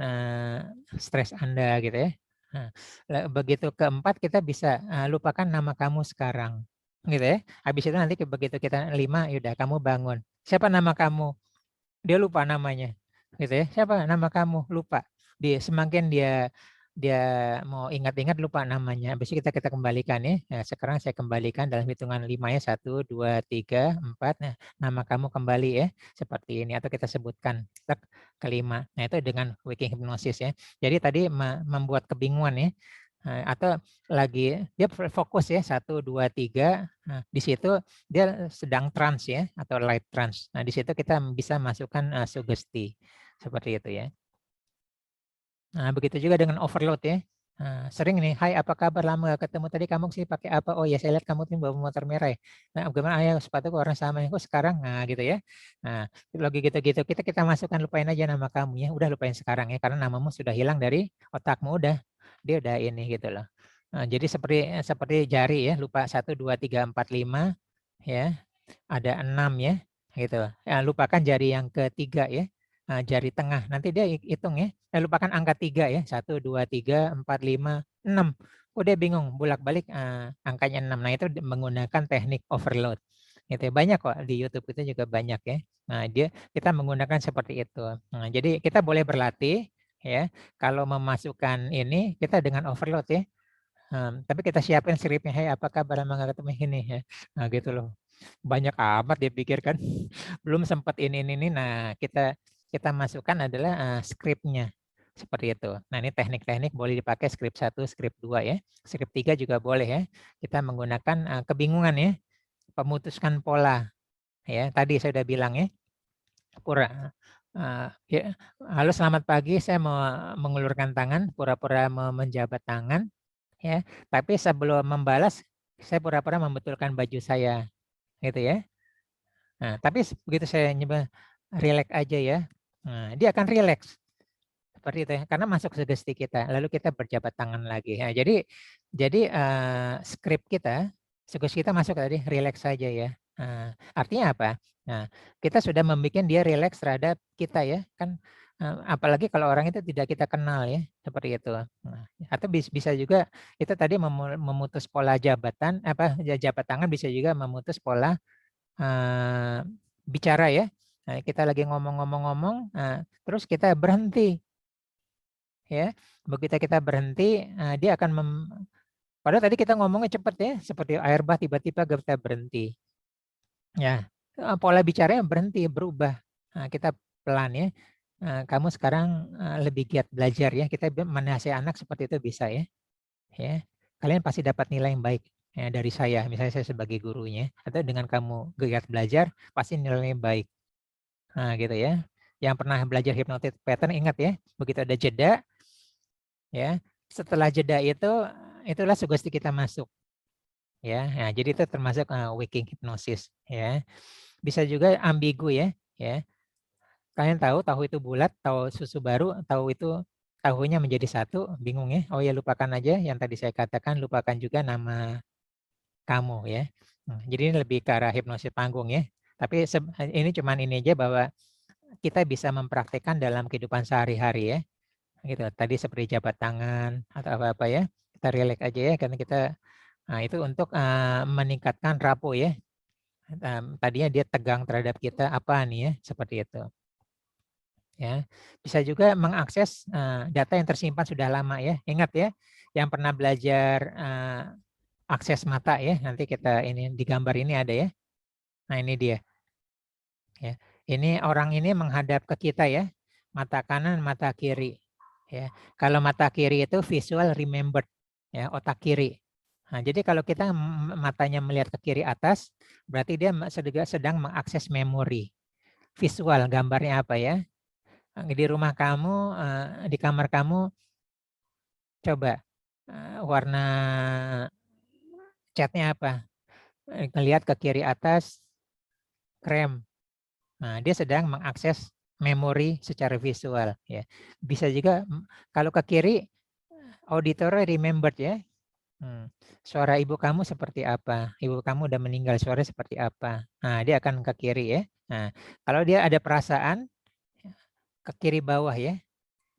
stres Anda gitu ya. Nah, begitu keempat kita bisa lupakan nama kamu sekarang gitu ya. Habis itu nanti begitu kita 5, yaudah kamu bangun. Siapa nama kamu? Dia lupa namanya gitu ya. Siapa nama kamu? Lupa. Semakin dia dia mau ingat-ingat lupa namanya. Habis itu kita kembalikan ya. Nah, sekarang saya kembalikan dalam hitungan 5 ya. 1, 2, 3, 4. Nah, nama kamu kembali ya. Seperti ini atau kita sebutkan kelima. Nah, itu dengan waking hypnosis ya. Jadi tadi membuat kebingungan ya. Atau lagi dia fokus ya 1, 2, 3. Nah, di situ dia sedang trance ya atau light trance. Nah, di situ kita bisa masukkan sugesti seperti itu ya. Nah, begitu juga dengan overload ya. Nah, sering nih, "Hai, apa kabar? Lama gak ketemu. Tadi kamu sih pakai apa? Oh ya, saya lihat kamu tuh bawa motor merah ya. Nah, gimana? Ayo, sepatu warna sama. Kok sekarang?" Nah, gitu ya. Nah, lagi gitu-gitu kita masukkan, lupain aja nama kamu ya. Udah lupain sekarang ya, karena namamu sudah hilang dari otakmu. Dia udah ini gitu loh. Nah, jadi seperti jari ya, lupa 1, 2, 3, 4, 5 ya. Ada 6 ya, gitu. Lupakan jari yang ketiga ya, jari tengah. Nanti dia hitung ya. Lupakan angka 3 ya, 1, 2, 3, 4, 5, 6. Oh dia bingung, bolak-balik angkanya 6. Nah itu menggunakan teknik overload. Gitu ya. Banyak kok di YouTube itu juga banyak ya. Nah kita menggunakan seperti itu. Nah, jadi kita boleh berlatih ya. Kalau memasukkan ini kita dengan overload ya. Tapi kita siapin skripnya, "Hey, apa kabar? Lama nggak ketemu ini ya." Nah gitu loh. Banyak amat dia pikirkan. Belum sempat ini. Nah, kita masukkan adalah skripnya. Seperti itu. Nah, ini teknik-teknik boleh dipakai skrip 1, skrip 2 ya. Skrip 3 juga boleh ya. Kita menggunakan kebingungan ya, pemutuskan pola ya. Tadi saya sudah bilang ya, ya, "Halo selamat pagi, saya mau mengulurkan tangan, pura-pura menjabat tangan ya, tapi sebelum membalas saya pura-pura membetulkan baju saya." Gitu ya. Nah, tapi begitu saya nyoba rileks aja ya, nah dia akan rileks, seperti itu ya, karena masuk sugesti kita, lalu kita berjabat tangan lagi. Nah, jadi skrip kita, sugesti kita masuk tadi, rileks saja ya. Artinya apa? Nah, kita sudah membuat dia rileks terhadap kita ya, kan apalagi kalau orang itu tidak kita kenal ya, seperti itu. Nah, atau bisa juga itu tadi memutus pola jabatan, jabat tangan bisa juga memutus pola bicara ya. Nah, kita lagi ngomong, terus kita berhenti ya. Begitu kita berhenti, dia akan padahal tadi kita ngomongnya cepat ya, seperti air bah tiba-tiba kita berhenti. Ya, pola bicaranya berhenti, berubah. Nah, kita pelan ya. Kamu sekarang lebih giat belajar ya. Kita menasihati anak seperti itu bisa ya. Ya, kalian pasti dapat nilai yang baik ya dari saya. Misalnya saya sebagai gurunya, atau dengan kamu giat belajar, pasti nilainya baik. Nah, gitu ya. Yang pernah belajar hypnotic pattern ingat ya, begitu ada jeda ya. Setelah jeda itulah sugesti kita masuk ya. Nah, jadi itu termasuk waking hypnosis ya. Bisa juga ambigu ya, ya. Kalian tahu itu bulat, tahu susu baru, tahu itu tahunya menjadi satu, bingung ya. Oh ya lupakan aja yang tadi saya katakan, lupakan juga nama kamu ya. Jadi ini lebih ke arah hipnosis panggung ya. Tapi ini cuman ini aja bahwa kita bisa mempraktekkan dalam kehidupan sehari-hari ya. Gitu. Tadi seperti jabat tangan atau apa-apa ya. Kita rileks aja ya karena kita itu untuk meningkatkan rapo ya. Tadinya dia tegang terhadap kita, apa nih ya, seperti itu. Ya, bisa juga mengakses data yang tersimpan sudah lama ya. Ingat ya, yang pernah belajar akses mata ya. Nanti kita ini di gambar ini ada ya. Nah ini dia. Ya, ini orang ini menghadap ke kita ya, mata kanan, mata kiri. Ya, kalau mata kiri itu visual remembered, ya otak kiri. Nah, jadi kalau kita matanya melihat ke kiri atas, berarti dia sedang mengakses memori visual. Gambarnya apa ya? Di rumah kamu, di kamar kamu, coba warna catnya apa? Ngelihat ke kiri atas, krem. Nah, dia sedang mengakses memori secara visual ya. Bisa juga kalau ke kiri auditory remembered ya. Suara ibu kamu seperti apa? Ibu kamu udah meninggal, suara seperti apa? Nah, dia akan ke kiri ya. Nah, kalau dia ada perasaan ke kiri bawah ya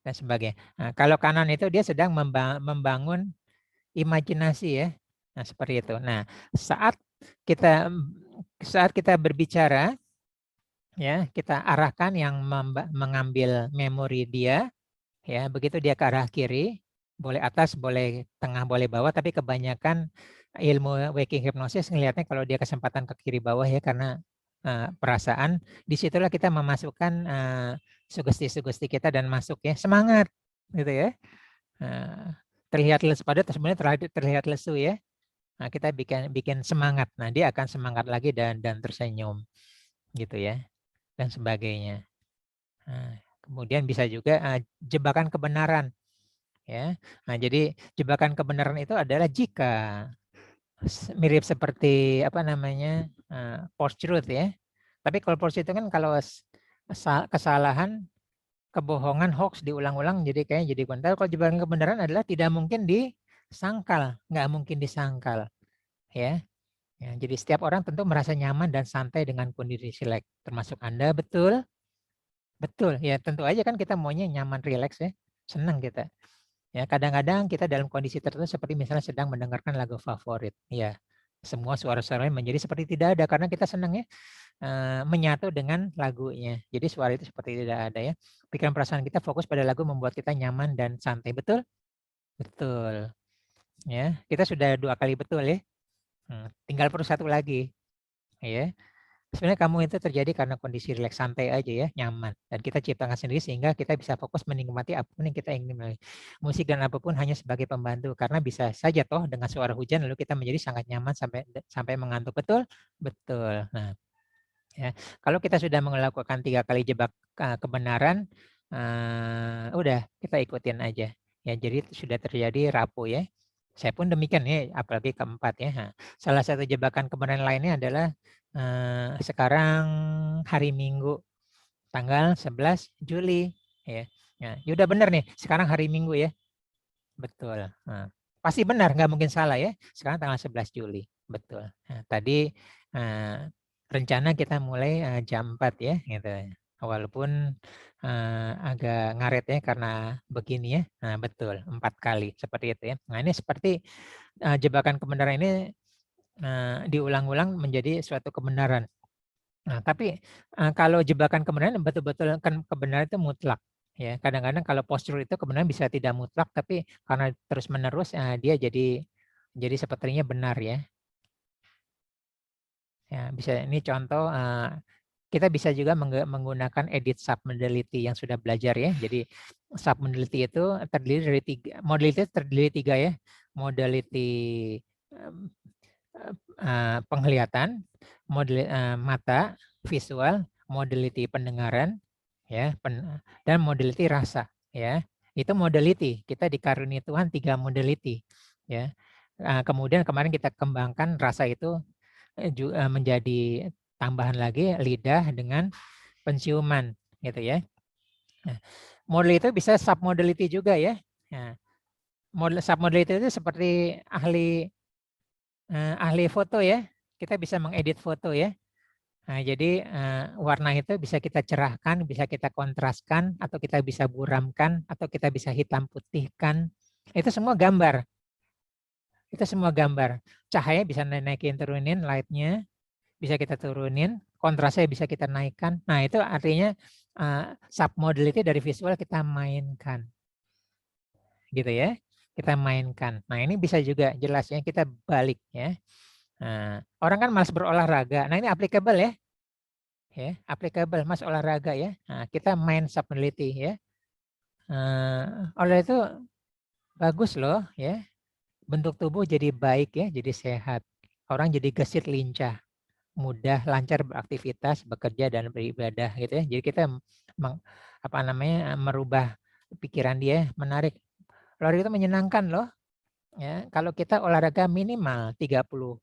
dan sebagainya. Nah, kalau kanan itu dia sedang membangun imajinasi ya. Nah, seperti itu. Nah, saat kita berbicara ya, kita arahkan yang mengambil memori dia ya, begitu dia ke arah kiri, boleh atas, boleh tengah, boleh bawah, tapi kebanyakan ilmu waking hypnosis ngelihatnya kalau dia kesempatan ke kiri bawah ya, karena perasaan disitulah kita memasukkan sugesti-sugesti kita dan masuk ya, semangat gitu ya. Terlihat lesu, padahal sebenarnya terlihat lesu ya. Nah, kita bikin semangat. Nah, dia akan semangat lagi dan tersenyum gitu ya, dan sebagainya. Nah, kemudian bisa juga jebakan kebenaran ya. Nah, jadi jebakan kebenaran itu adalah jika mirip seperti apa namanya post truth ya. Tapi kalau post itu kan kalau kesalahan, kebohongan, hoax diulang-ulang jadi kayak jadi konten. Kalau jebakan kebenaran adalah tidak mungkin disangkal, nggak mungkin disangkal ya. Ya, jadi setiap orang tentu merasa nyaman dan santai dengan kondisi selek, termasuk Anda, betul? Betul, ya tentu aja kan kita maunya nyaman, rileks ya, senang kita. Ya, kadang-kadang kita dalam kondisi tertentu seperti misalnya sedang mendengarkan lagu favorit. Ya, semua suara-suara menjadi seperti tidak ada karena kita senang ya menyatu dengan lagunya. Jadi suara itu seperti tidak ada ya. Pikiran perasaan kita fokus pada lagu membuat kita nyaman dan santai. Betul? Betul. Ya, kita sudah 2 kali betul ya. Tinggal perlu 1 lagi. Ya. Sebenarnya kamu itu terjadi karena kondisi rileks, santai aja ya, nyaman. Dan kita ciptakan sendiri sehingga kita bisa fokus menikmati apapun yang kita ingin milih. Musik dan apapun hanya sebagai pembantu karena bisa saja toh dengan suara hujan lalu kita menjadi sangat nyaman sampai mengantuk. Betul? Betul. Nah, ya. Kalau kita sudah melakukan 3 kali jebak kebenaran, udah kita ikutin aja. Ya, jadi sudah terjadi rapuh ya. Saya pun demikian ya, apalagi keempat ya. Nah, salah satu jebakan kebenaran lainnya adalah sekarang hari Minggu tanggal 11 Juli ya. Ya udah benar nih, sekarang hari Minggu ya. Betul. Nah, pasti benar, nggak mungkin salah ya. Sekarang tanggal 11 Juli. Betul. Nah, tadi rencana kita mulai jam 4 ya gitu. Walaupun agak ngaret ya karena begini ya. Nah, betul, 4 kali seperti itu ya. Nah, ini seperti jebakan kebenaran ini diulang-ulang menjadi suatu kebenaran. Nah, tapi kalau jebakan kebenaran betul-betul kan kebenaran itu mutlak. Ya, kadang-kadang kalau postur itu kebenaran bisa tidak mutlak, tapi karena terus-menerus dia jadi sepertinya benar ya. Ya, bisa ini contoh kita bisa juga menggunakan edit submodality yang sudah belajar ya. Jadi submodality itu terdiri dari 3 modality terdiri 3 ya. Modality penglihatan, mata, visual, modality pendengaran ya, dan modality rasa ya. Itu modality, kita dikaruniai Tuhan 3 modality ya. Kemudian kemarin kita kembangkan rasa itu menjadi tambahan lagi lidah dengan penciuman gitu ya. Nah, model itu bisa submodality juga ya. Nah, submodality itu seperti ahli foto ya. Kita bisa mengedit foto ya. Nah, jadi warna itu bisa kita cerahkan, bisa kita kontraskan, atau kita bisa buramkan, atau kita bisa hitam putihkan. Itu semua gambar. Itu semua gambar. Cahaya bisa naikin turunin light-nya. bisa kita turunin, kontrasnya bisa kita naikkan. Nah, itu artinya submodality dari visual kita mainkan. Gitu ya. Kita mainkan. Nah, ini bisa juga jelasnya kita balik ya. Nah, orang kan malas berolahraga. Nah, ini applicable ya. Ya, applicable Mas olahraga ya. Nah, kita main submodality ya. Oleh itu bagus loh ya. Bentuk tubuh jadi baik ya, jadi sehat. Orang jadi gesit lincah, mudah, lancar beraktivitas, bekerja dan beribadah gitu ya. Jadi kita merubah pikiran dia, menarik. Olahraga itu menyenangkan loh. Ya, kalau kita olahraga minimal 30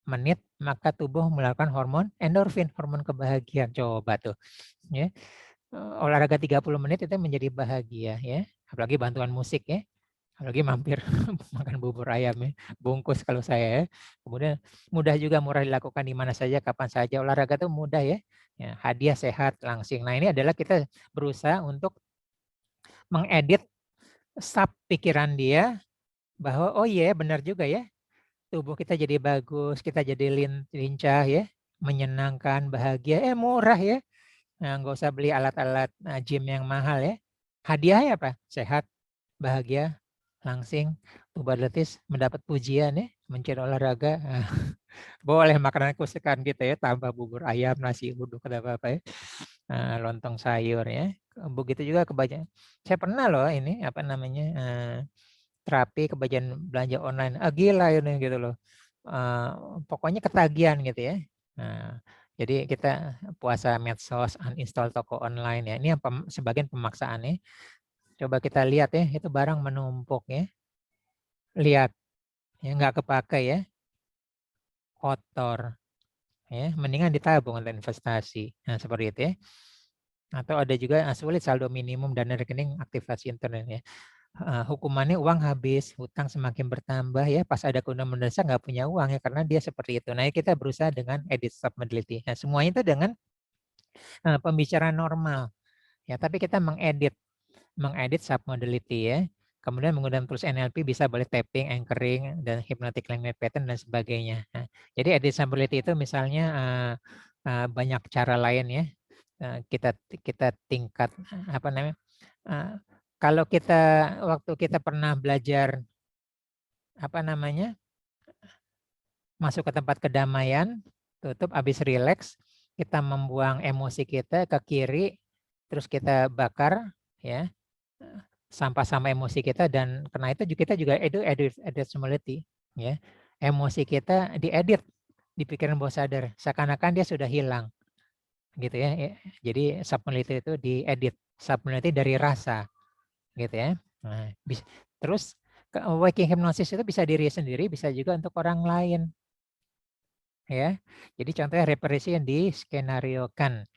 menit, maka tubuh melakukan hormon endorfin, hormon kebahagiaan. Coba tuh, ya. Olahraga 30 menit itu menjadi bahagia ya. Apalagi bantuan musik ya. Apalagi mampir makan bubur ayam ya, bungkus kalau saya ya. Kemudian mudah juga, murah dilakukan di mana saja, kapan saja. Olahraga itu mudah ya. Ya, hadiah sehat langsing. Nah, ini adalah kita berusaha untuk mengedit sub pikiran dia bahwa oh iya benar juga ya. Tubuh kita jadi bagus, kita jadi lincah ya, menyenangkan, bahagia, murah ya. Nah, nggak usah beli alat-alat gym yang mahal ya. Hadiahnya apa? Sehat, bahagia, langsing, tubuh atletis, mendapat pujian ya, mencari olahraga. Boleh makanan kesukaan kita ya, tambah bubur ayam, nasi uduk, ada apa-apa ya. Lontong sayur ya. Begitu juga kebanyakan. Saya pernah loh ini apa namanya terapi kebagian belanja online. Gila ini gitu loh. Pokoknya ketagihan gitu ya. Nah, jadi kita puasa medsos, uninstall toko online ya. Ini yang sebagian pemaksaan ya. Coba kita lihat ya, itu barang menumpuk ya. Lihat, ya nggak kepakai ya, kotor. Ya, mendingan ditabung untuk investasi. Nah, seperti itu ya. Atau ada juga sulit saldo minimum dana rekening aktivasi internet ya. Hukumannya uang habis, hutang semakin bertambah ya, pas ada keundangan mendesak nggak punya uang ya, karena dia seperti itu. Nah, kita berusaha dengan edit submodality. Nah, semuanya itu dengan pembicaraan normal ya, tapi kita mengedit submodality ya. Kemudian menggunakan tools NLP bisa boleh tapping, anchoring, dan hypnotic language pattern dan sebagainya. Nah, jadi edit submodality itu misalnya banyak cara lain ya. Kita tingkat apa namanya? Kalau waktu kita pernah belajar apa namanya? Masuk ke tempat kedamaian, tutup habis rileks, kita membuang emosi kita ke kiri, terus kita bakar ya. Sampah sama emosi kita, dan karena itu kita juga edit submodality ya. Emosi kita diedit di pikiran bawah sadar, seakan-akan dia sudah hilang gitu ya. Jadi submodality itu diedit, submodality dari rasa gitu ya. Nah, terus waking hypnosis itu bisa diri sendiri, bisa juga untuk orang lain ya. Jadi contohnya represi yang diskenariokan.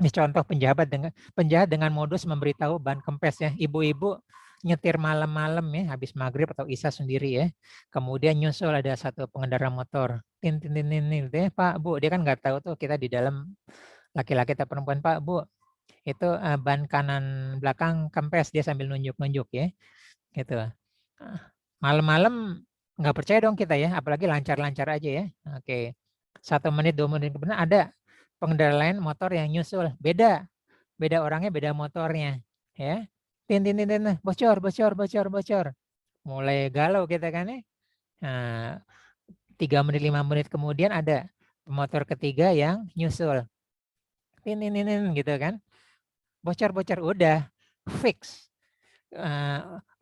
Ini contoh penjahat dengan modus memberitahu ban kempes ya. Ibu-ibu nyetir malam-malam ya, habis maghrib atau isya sendiri ya. Kemudian nyusul ada satu pengendara motor. Tin tin tin tin, Pak, Bu, dia kan nggak tahu tuh kita di dalam laki-laki atau perempuan. Pak, Bu, itu ban kanan belakang kempes, dia sambil nunjuk-nunjuk ya. Gitu. Malam-malam nggak percaya dong kita ya, apalagi lancar-lancar aja ya. Oke. 1 menit, 2 menit kemudian ada pengendara lain motor yang nyusul, beda orangnya, beda motornya ya. Tin tin tin tin, bocor bocor bocor bocor, mulai galau kita kan ya. Nah, 3 menit 5 menit kemudian ada motor ketiga yang nyusul, tin tin tin gitu kan, bocor bocor, udah fix.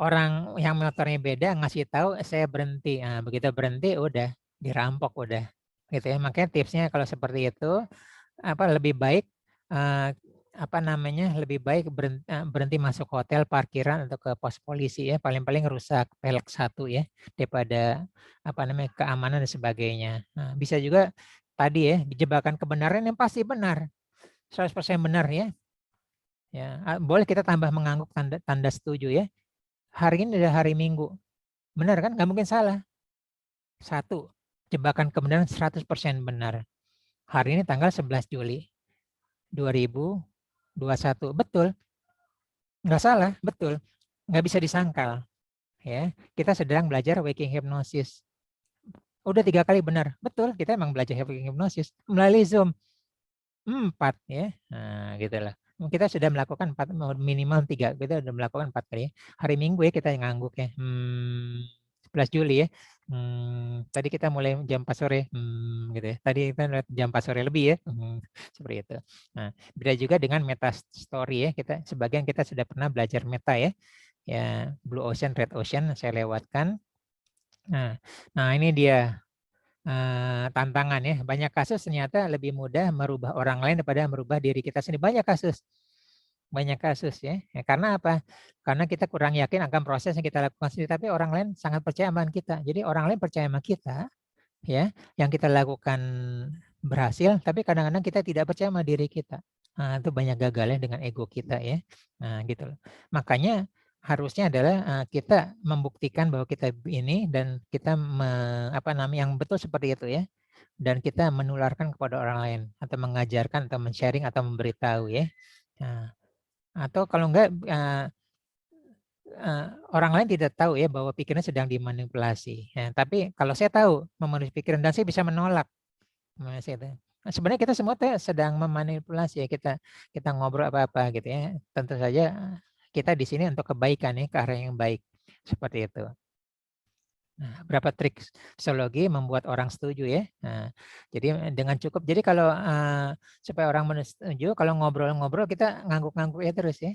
Orang yang motornya beda ngasih tahu saya berhenti. Nah, begitu berhenti udah dirampok udah gitu ya. Makanya tipsnya kalau seperti itu lebih baik lebih baik berhenti masuk hotel, parkiran, atau ke pos polisi ya, paling-paling rusak pelek 1 ya, daripada keamanan dan sebagainya. Nah, bisa juga tadi ya, jebakan kebenaran yang pasti benar, 100% benar ya. Ya, boleh kita tambah mengangguk tanda setuju ya. Hari ini adalah hari Minggu. Benar kan? Nggak mungkin salah. 1, jebakan kebenaran 100% benar. Hari ini tanggal 11 Juli 2021. Betul. Nggak salah, betul. Nggak bisa disangkal. Ya, kita sedang belajar waking hypnosis. Udah 3 kali benar. Betul, kita emang belajar hipnosis melalui Zoom. 4 ya. Nah, gitulah. Kita sudah melakukan 4, minimal 3. Kita sudah melakukan 4 kali ya. Hari Minggu ya kita ngangguk ya. 11 Juli ya. Tadi kita mulai jam 4 sore. Gitu ya. Tadi kita jam 4 sore lebih ya. Seperti itu. Nah, beda juga dengan meta story ya. Sebagian kita sudah pernah belajar meta ya. Ya, Blue Ocean, Red Ocean saya lewatkan. Nah, ini dia tantangan ya. Banyak kasus ternyata lebih mudah merubah orang lain daripada merubah diri kita sendiri. Banyak kasus ya. Karena apa? Karena kita kurang yakin akan proses yang kita lakukan sendiri, tapi orang lain sangat percaya sama kita. Jadi orang lain percaya sama kita, ya, yang kita lakukan berhasil, tapi kadang-kadang kita tidak percaya sama diri kita. Nah, itu banyak gagalnya dengan ego kita ya. Nah, gitu loh. Makanya harusnya adalah kita membuktikan bahwa kita ini dan kita yang betul seperti itu ya. Dan kita menularkan kepada orang lain atau mengajarkan atau men-sharing atau memberitahu ya. Nah, atau kalau enggak orang lain tidak tahu ya bahwa pikiran sedang dimanipulasi. Ya, tapi kalau saya tahu memanipulasi pikiran dan saya bisa menolak. Sebenarnya kita semua sedang memanipulasi ya, kita ngobrol apa-apa gitu ya. Tentu saja kita di sini untuk kebaikan ya, ke arah yang baik. Seperti itu. Nah, berapa trik psikologi membuat orang setuju ya. Nah, jadi dengan cukup. Jadi kalau supaya orang setuju, kalau ngobrol-ngobrol kita ngangguk-ngangguk ya terus ya.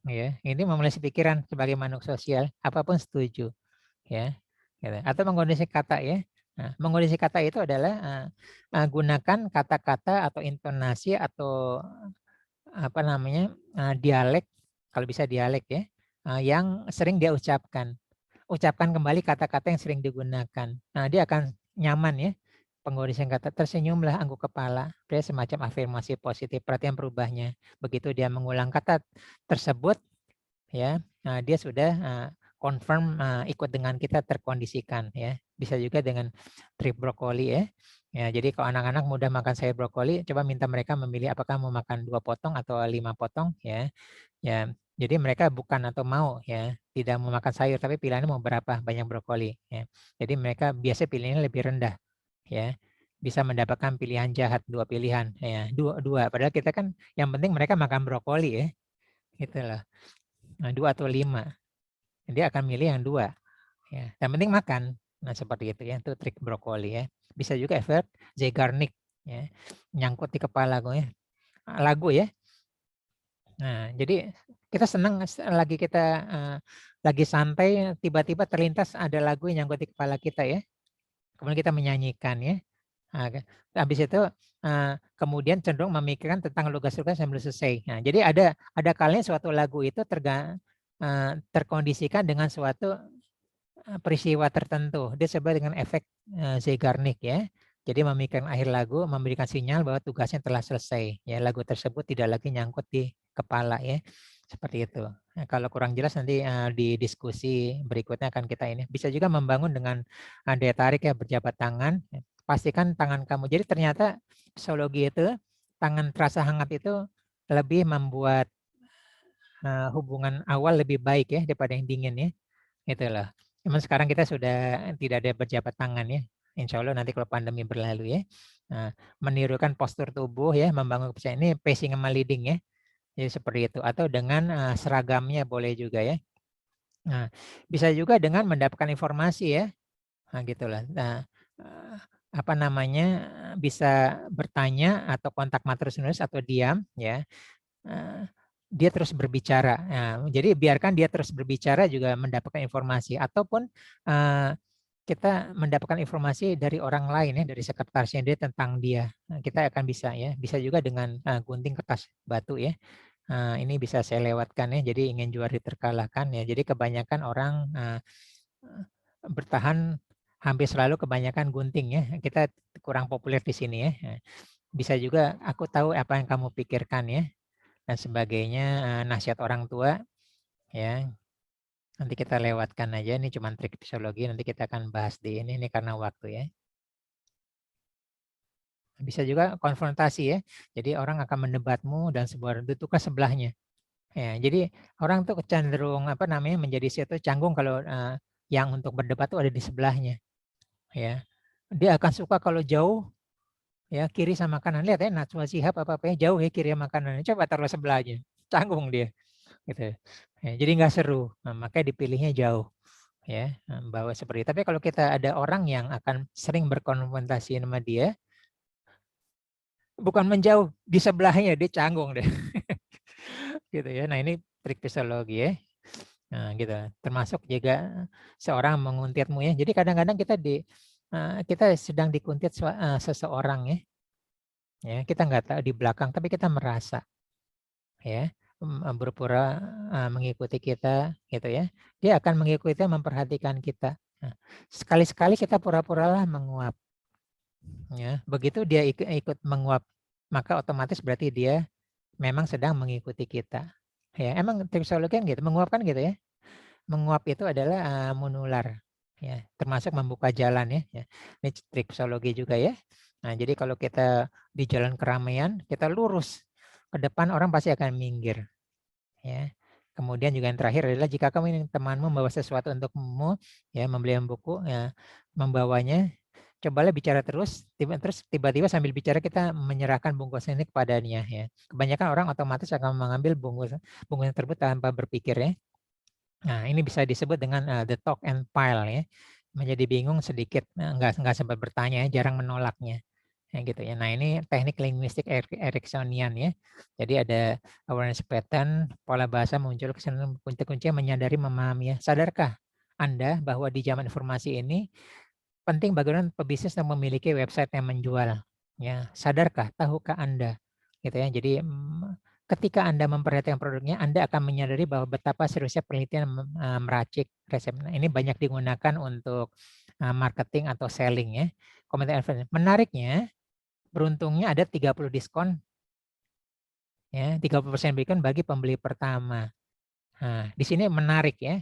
Ya, ini memulai pikiran sebagai makhluk sosial, apapun setuju ya. Gitu. Atau mengkondisi kata ya. Nah, mengkondisi kata itu adalah gunakan kata-kata atau intonasi atau dialek, kalau bisa dialek ya, yang sering dia ucapkan. Ucapkan kembali kata-kata yang sering digunakan. Nah, dia akan nyaman ya. Pengkondisian kata, tersenyumlah angguk kepala. Dia semacam afirmasi positif, perhatian berubahnya. Begitu dia mengulang kata tersebut, ya, dia sudah confirm ikut dengan kita, terkondisikan ya. Bisa juga dengan trik brokoli ya. Ya, jadi kalau anak-anak mudah makan sayur brokoli, coba minta mereka memilih apakah mau makan 2 potong atau 5 potong ya. Ya, jadi mereka bukan atau mau ya, tidak mau makan sayur tapi pilihannya mau berapa banyak brokoli ya. Jadi mereka biasa pilihannya lebih rendah ya. Bisa mendapatkan pilihan jahat 2 pilihan ya. Dua padahal kita kan yang penting mereka makan brokoli ya. Gitu loh. Nah, 2 atau 5. Dia akan milih yang 2 ya. Yang penting makan. Nah, seperti itu ya. Itu trik brokoli ya. Bisa juga efek Zeigarnik ya. Nyangkut di kepala gue ya. Lagu ya. Nah, jadi kita senang kita lagi santai, tiba-tiba terlintas ada lagu yang nyangkut di kepala kita ya. Kemudian kita menyanyikan ya. Nah, habis itu kemudian cenderung memikirkan tentang tugas-tugas yang belum selesai. Nah, jadi ada kalanya suatu lagu itu terkondisikan dengan suatu peristiwa tertentu. Dia disebut dengan efek Zeigarnik ya. Jadi memikirkan akhir lagu, memberikan sinyal bahwa tugasnya telah selesai. Ya, lagu tersebut tidak lagi nyangkut di kepala ya. Seperti itu. Nah, kalau kurang jelas nanti di diskusi berikutnya akan kita ini. Bisa juga membangun dengan daya tarik ya, berjabat tangan. Pastikan tangan kamu. Jadi ternyata psikologi itu tangan terasa hangat itu lebih membuat hubungan awal lebih baik ya daripada yang dingin ya. Itulah. Cuman sekarang kita sudah tidak ada berjabat tangan ya. Insya Allah nanti kalau pandemi berlalu ya. Nah, menirukan postur tubuh ya, membangun kepercayaan ini pacing sama leading ya. Jadi seperti itu. Atau dengan seragamnya boleh juga ya. Nah, bisa juga dengan mendapatkan informasi ya. Nah, gitulah. Nah, bisa bertanya atau kontak mata terus-menerus atau diam ya. Dia terus berbicara. Nah, jadi biarkan dia terus berbicara juga mendapatkan informasi ataupun kita mendapatkan informasi dari orang lain ya, dari sekretarisnya dia tentang dia. Nah, kita akan bisa juga dengan gunting kertas batu ya. Ini bisa saya lewatkan ya. Jadi ingin juara terkalahkan ya. Jadi kebanyakan orang bertahan hampir selalu kebanyakan gunting ya. Kita kurang populer di sini ya. Bisa juga aku tahu apa yang kamu pikirkan ya. Dan sebagainya, nasihat orang tua ya. Nanti kita lewatkan aja, ini cuma trik psikologi, nanti kita akan bahas di ini karena waktu ya. Bisa juga konfrontasi ya. Jadi orang akan mendebatmu dan sebuah duduklah sebelahnya. Ya, jadi orang tuh cenderung menjadi situ canggung kalau yang untuk berdebat tuh ada di sebelahnya. ya. Dia akan suka kalau jauh, ya, kiri sama kanan. Lihat ya, Najwa Shihab apa-apa ya, jauh ya kiri sama kanan. Coba taruh sebelah aja, canggung dia, gitu. Ya, jadi nggak seru, makanya dipilihnya jauh, ya, bahwa seperti itu. Tapi kalau kita ada orang yang akan sering berkonfrontasi sama dia, bukan menjauh, di sebelahnya dia canggung deh. Gitu ya. Nah, ini trik psikologi ya. Nah, gitu. Termasuk juga seorang menguntikmu ya. Jadi kadang-kadang kita sedang dikuntit seseorang ya. Ya, kita nggak tahu di belakang, tapi kita merasa ya, berpura mengikuti kita gitu ya. Dia akan mengikuti, memperhatikan kita. Nah, sekali-sekali kita pura-puralah menguap. Ya, begitu dia ikut menguap, maka otomatis berarti dia memang sedang mengikuti kita. Ya, emang psikologi kan gitu, menguap kan gitu ya. Menguap itu adalah menular, ya, termasuk membuka jalan ya. Ini trik psikologi juga ya. Nah, jadi kalau kita di jalan keramaian, kita lurus ke depan, orang pasti akan minggir. Ya. Kemudian juga yang terakhir adalah jika kamu ingin temanmu membawa sesuatu untukmu, ya, membeli buku, ya, membawanya, cobalah bicara terus tiba-tiba sambil bicara kita menyerahkan bungkus ini kepadanya ya. Kebanyakan orang otomatis akan mengambil bungkus tersebut tanpa berpikir ya. Nah, ini bisa disebut dengan the talk and pile ya. Menjadi bingung sedikit, nggak sempat bertanya, jarang menolaknya. Ya, gitu ya. Nah, ini teknik linguistik Ericksonian ya. Jadi ada awareness pattern, pola bahasa muncul kesenangan kunci-kunci menyadari, memahami ya. Sadarkah Anda bahwa di zaman informasi ini penting bagaimana pebisnis yang memiliki website yang menjual? Ya, sadarkah, tahukah Anda? Gitu ya. Jadi ketika Anda memperhatikan produknya, Anda akan menyadari bahwa betapa seriusnya penelitian meracik resep. Nah, ini banyak digunakan untuk marketing atau selling ya. Komentar menariknya, beruntungnya ada 30 diskon ya, 30% diskon bagi pembeli pertama. Nah, di sini menarik ya.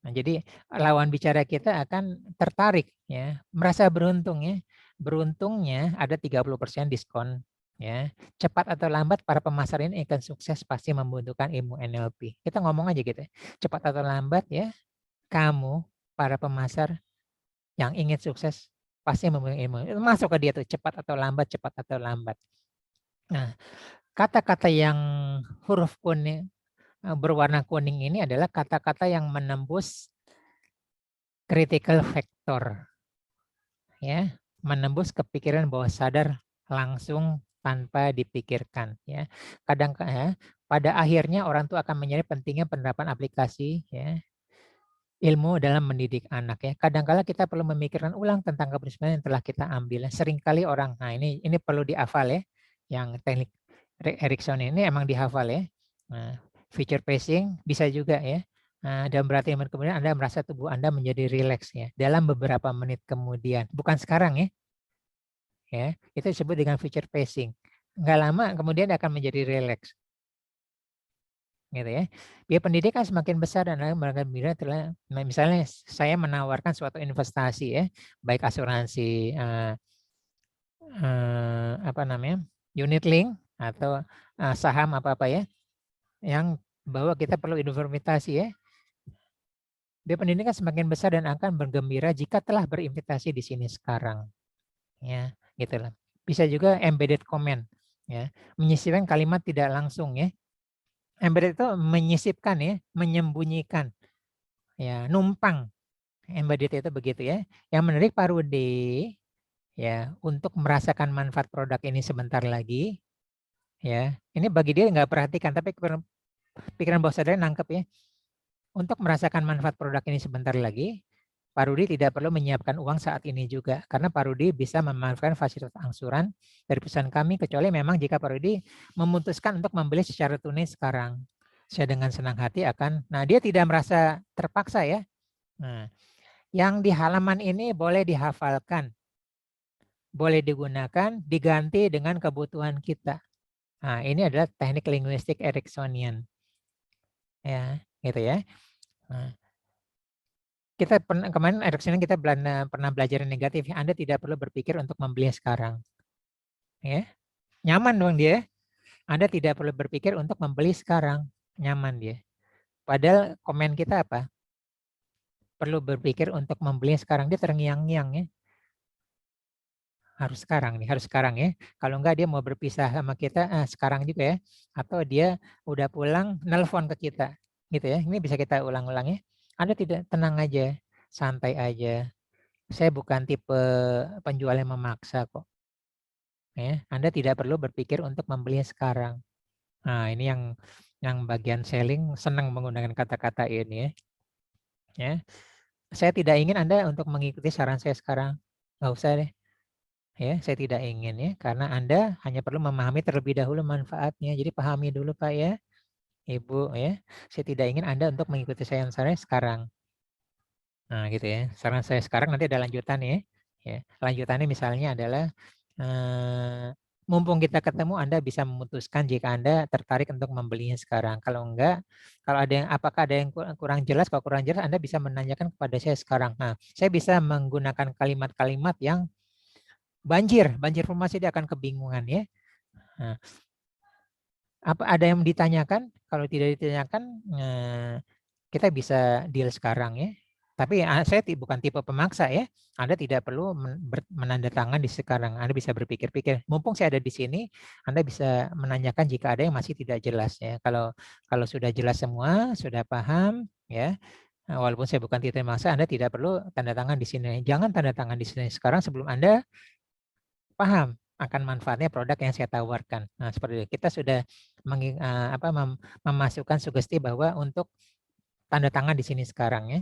Nah, jadi lawan bicara kita akan tertarik ya, merasa beruntung ya. Beruntungnya ada 30% diskon ya. Cepat atau lambat para pemasar ini akan sukses pasti membutuhkan ilmu NLP. Kita ngomong aja gitu. Cepat atau lambat ya, kamu para pemasar yang ingin sukses pasti membutuhkan ilmu. Itu masuk ke dia tuh, cepat atau lambat, cepat atau lambat. Nah, kata-kata yang huruf kuning berwarna kuning ini adalah kata-kata yang menembus critical factor. Ya, menembus kepikiran bawah sadar langsung tanpa dipikirkan ya. Kadang ya, pada akhirnya orang tua akan menyadari pentingnya penerapan aplikasi ya, ilmu dalam mendidik anak ya. Kadang-kala kita perlu memikirkan ulang tentang keberhasilan yang telah kita ambil. Seringkali orang, nah ini perlu dihafal ya. Yang teknik Erikson ini emang dihafal ya. Nah, feature pacing bisa juga ya. Nah, dan berarti kemudian Anda merasa tubuh Anda menjadi rileks ya dalam beberapa menit kemudian. Bukan sekarang ya. Ya, itu disebut dengan feature pacing. Nggak lama kemudian akan menjadi rileks. Gitu ya. Biaya pendidikan semakin besar dan nah, misalnya saya menawarkan suatu investasi ya, baik asuransi apa namanya, unit link atau saham apa-apa ya, yang bahwa kita perlu investasi ya. Biaya pendidikan semakin besar dan akan bergembira jika telah berinvestasi di sini sekarang. Ya, gitu lah. Bisa juga embedded comment ya, menyisipkan kalimat tidak langsung ya. Embedded itu menyisipkan ya, menyembunyikan. Ya, numpang. Embedded itu begitu ya. Yang menarik Pak Rudi ya, untuk merasakan manfaat produk ini sebentar lagi ya. Ini bagi dia nggak perhatikan, tapi pikiran bawah sadar nangkep ya. Untuk merasakan manfaat produk ini sebentar lagi, Pak Rudi tidak perlu menyiapkan uang saat ini juga, karena Pak Rudi bisa memanfaatkan fasilitas angsuran dari perusahaan kami, kecuali memang jika Pak Rudi memutuskan untuk membeli secara tunai sekarang. Saya dengan senang hati nah dia tidak merasa terpaksa ya. Nah, yang di halaman ini boleh dihafalkan, boleh digunakan, diganti dengan kebutuhan kita. Nah, ini adalah teknik linguistik Ericksonian. Ya, gitu ya. Nah, kita kemarin Erickson kita pernah belajar yang negatif. Anda tidak perlu berpikir untuk membeli sekarang. Ya, nyaman dong dia. Anda tidak perlu berpikir untuk membeli sekarang. Nyaman dia. Padahal komen kita apa? Perlu berpikir untuk membeli sekarang. Dia terngiang-ngiang ya. harus sekarang nih, harus sekarang ya. Kalau enggak dia mau berpisah sama kita sekarang juga ya. Atau dia udah pulang nelpon ke kita gitu ya. Ini bisa kita ulang-ulang ya. Anda tidak, tenang aja, santai aja. Saya bukan tipe penjual yang memaksa kok. Ya, Anda tidak perlu berpikir untuk membelinya sekarang. Nah, ini yang bagian selling senang menggunakan kata-kata ini ya. Ya, saya tidak ingin Anda untuk mengikuti saran saya sekarang. Nggak usah deh. Ya, saya tidak ingin ya, karena Anda hanya perlu memahami terlebih dahulu manfaatnya. Jadi pahami dulu Pak ya, Ibu ya. Saya tidak ingin Anda untuk mengikuti saran saya sekarang. Nah, gitu ya. Saran saya sekarang nanti ada lanjutan ya. Ya, lanjutannya misalnya adalah mumpung kita ketemu Anda bisa memutuskan jika Anda tertarik untuk membelinya sekarang. Kalau enggak, kalau ada yang apakah ada yang kurang jelas, kalau kurang jelas Anda bisa menanyakan kepada saya sekarang. Nah, saya bisa menggunakan kalimat-kalimat yang banjir informasi, dia akan kebingungan ya. Nah, apa ada yang ditanyakan? Kalau tidak ditanyakan, kita bisa deal sekarang ya. Tapi saya bukan tipe pemaksa ya. Anda tidak perlu menandatangani di sekarang. Anda bisa berpikir-pikir. Mumpung saya ada di sini, Anda bisa menanyakan jika ada yang masih tidak jelas ya. Kalau sudah jelas semua, sudah paham ya. Walaupun saya bukan tipe pemaksa, Anda tidak perlu tanda tangan di sini. Jangan tanda tangan di sini sekarang sebelum Anda paham akan manfaatnya produk yang saya tawarkan. Nah, seperti itu. Kita sudah memasukkan sugesti bahwa untuk tanda tangan di sini sekarang ya.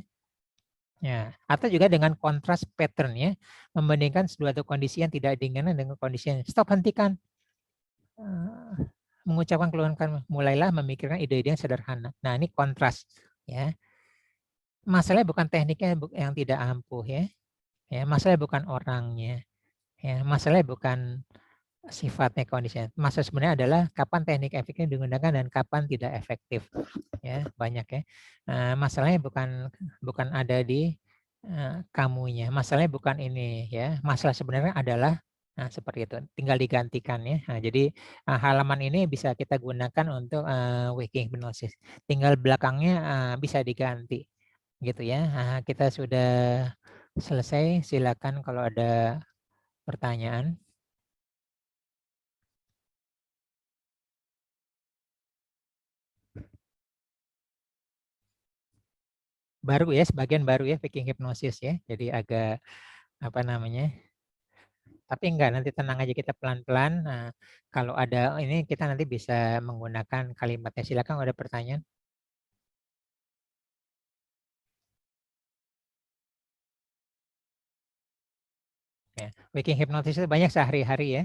Ya, atau juga dengan kontras pattern ya, membandingkan suatu kondisi yang tidak diinginkan dengan kondisi yang stop, hentikan. Mengucapkan keluhan kami, mulailah memikirkan ide-ide yang sederhana. Nah, ini kontras ya. Masalahnya bukan tekniknya yang tidak ampuh ya. Ya, masalahnya bukan orangnya. Ya, masalahnya bukan sifatnya, kondisinya. Masalah sebenarnya adalah kapan teknik efektif digunakan dan kapan tidak efektif. Ya, banyak ya. Masalahnya bukan ada di kamunya. Masalahnya bukan ini ya. Masalah sebenarnya adalah seperti itu. Tinggal digantikan ya. Nah, jadi halaman ini bisa kita gunakan untuk waking hypnosis. Tinggal belakangnya bisa diganti gitu ya. Kita sudah selesai. Silakan kalau ada pertanyaan. Baru ya, sebagian baru ya waking hypnosis ya. Jadi agak apa namanya? Tapi enggak, nanti tenang aja, kita pelan-pelan. Nah, kalau ada ini kita nanti bisa menggunakan kalimatnya. Silakan ada pertanyaan. Ya, waking hypnosis itu banyak sehari-hari ya.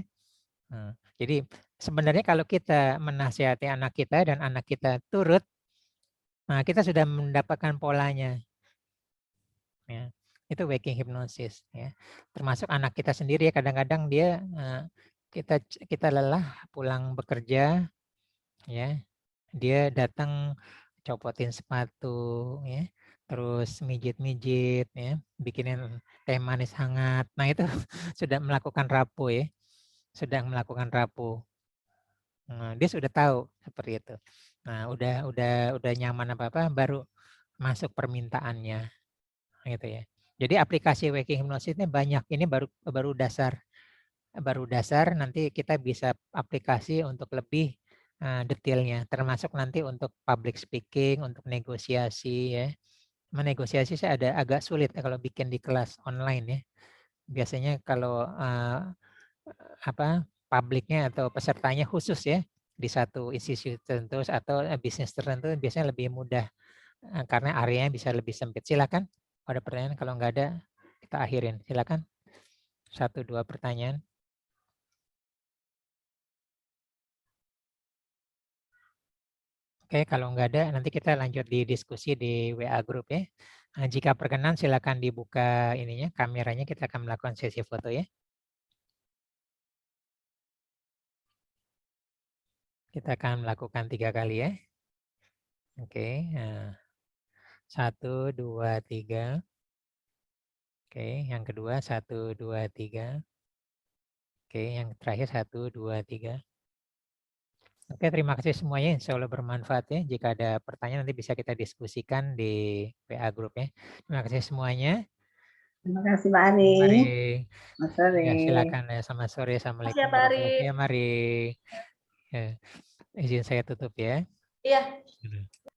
Jadi sebenarnya kalau kita menasihati anak kita dan anak kita turut, nah kita sudah mendapatkan polanya. Ya, itu waking hypnosis ya. Termasuk anak kita sendiri ya, kadang-kadang dia kita lelah pulang bekerja ya. Dia datang copotin sepatu ya, terus mijit-mijit ya, bikinin teh manis hangat. Nah, itu sudah melakukan rapuh ya. Sudah melakukan rapuh. Nah, dia sudah tahu seperti itu. Nah, udah nyaman apa-apa baru masuk permintaannya gitu ya. Jadi aplikasi waking hypnosis ini banyak. Ini baru dasar. Baru dasar, nanti kita bisa aplikasi untuk lebih detailnya, termasuk nanti untuk public speaking, untuk negosiasi ya. Menegosiasi saya ada agak sulit ya kalau bikin di kelas online ya. Biasanya kalau publiknya atau pesertanya khusus ya di satu institusi tertentu atau bisnis tertentu biasanya lebih mudah karena areanya bisa lebih sempit. Silakan ada pertanyaan, kalau nggak ada kita akhirin. Silakan 1-2 pertanyaan. Oke, kalau nggak ada nanti kita lanjut di diskusi di WA Group ya. Jika berkenan silakan dibuka ininya, kameranya, kita akan melakukan sesi foto ya. Kita akan melakukan 3 kali ya. Oke, 1, 2, 3. Oke, yang kedua 1, 2, 3. Oke, yang terakhir 1, 2, 3. Oke, terima kasih semuanya. Insya Allah bermanfaat ya. Jika ada pertanyaan nanti bisa kita diskusikan di WA Group ya. Terima kasih semuanya. Terima kasih Pak Ari. Mari. Selamat sore. Ya, silakan ya. Selamat sore. Assalamualaikum Pak Ari. warahmatullahi wabarakatuh. Ya, mari. Ya, izin saya tutup ya. Iya.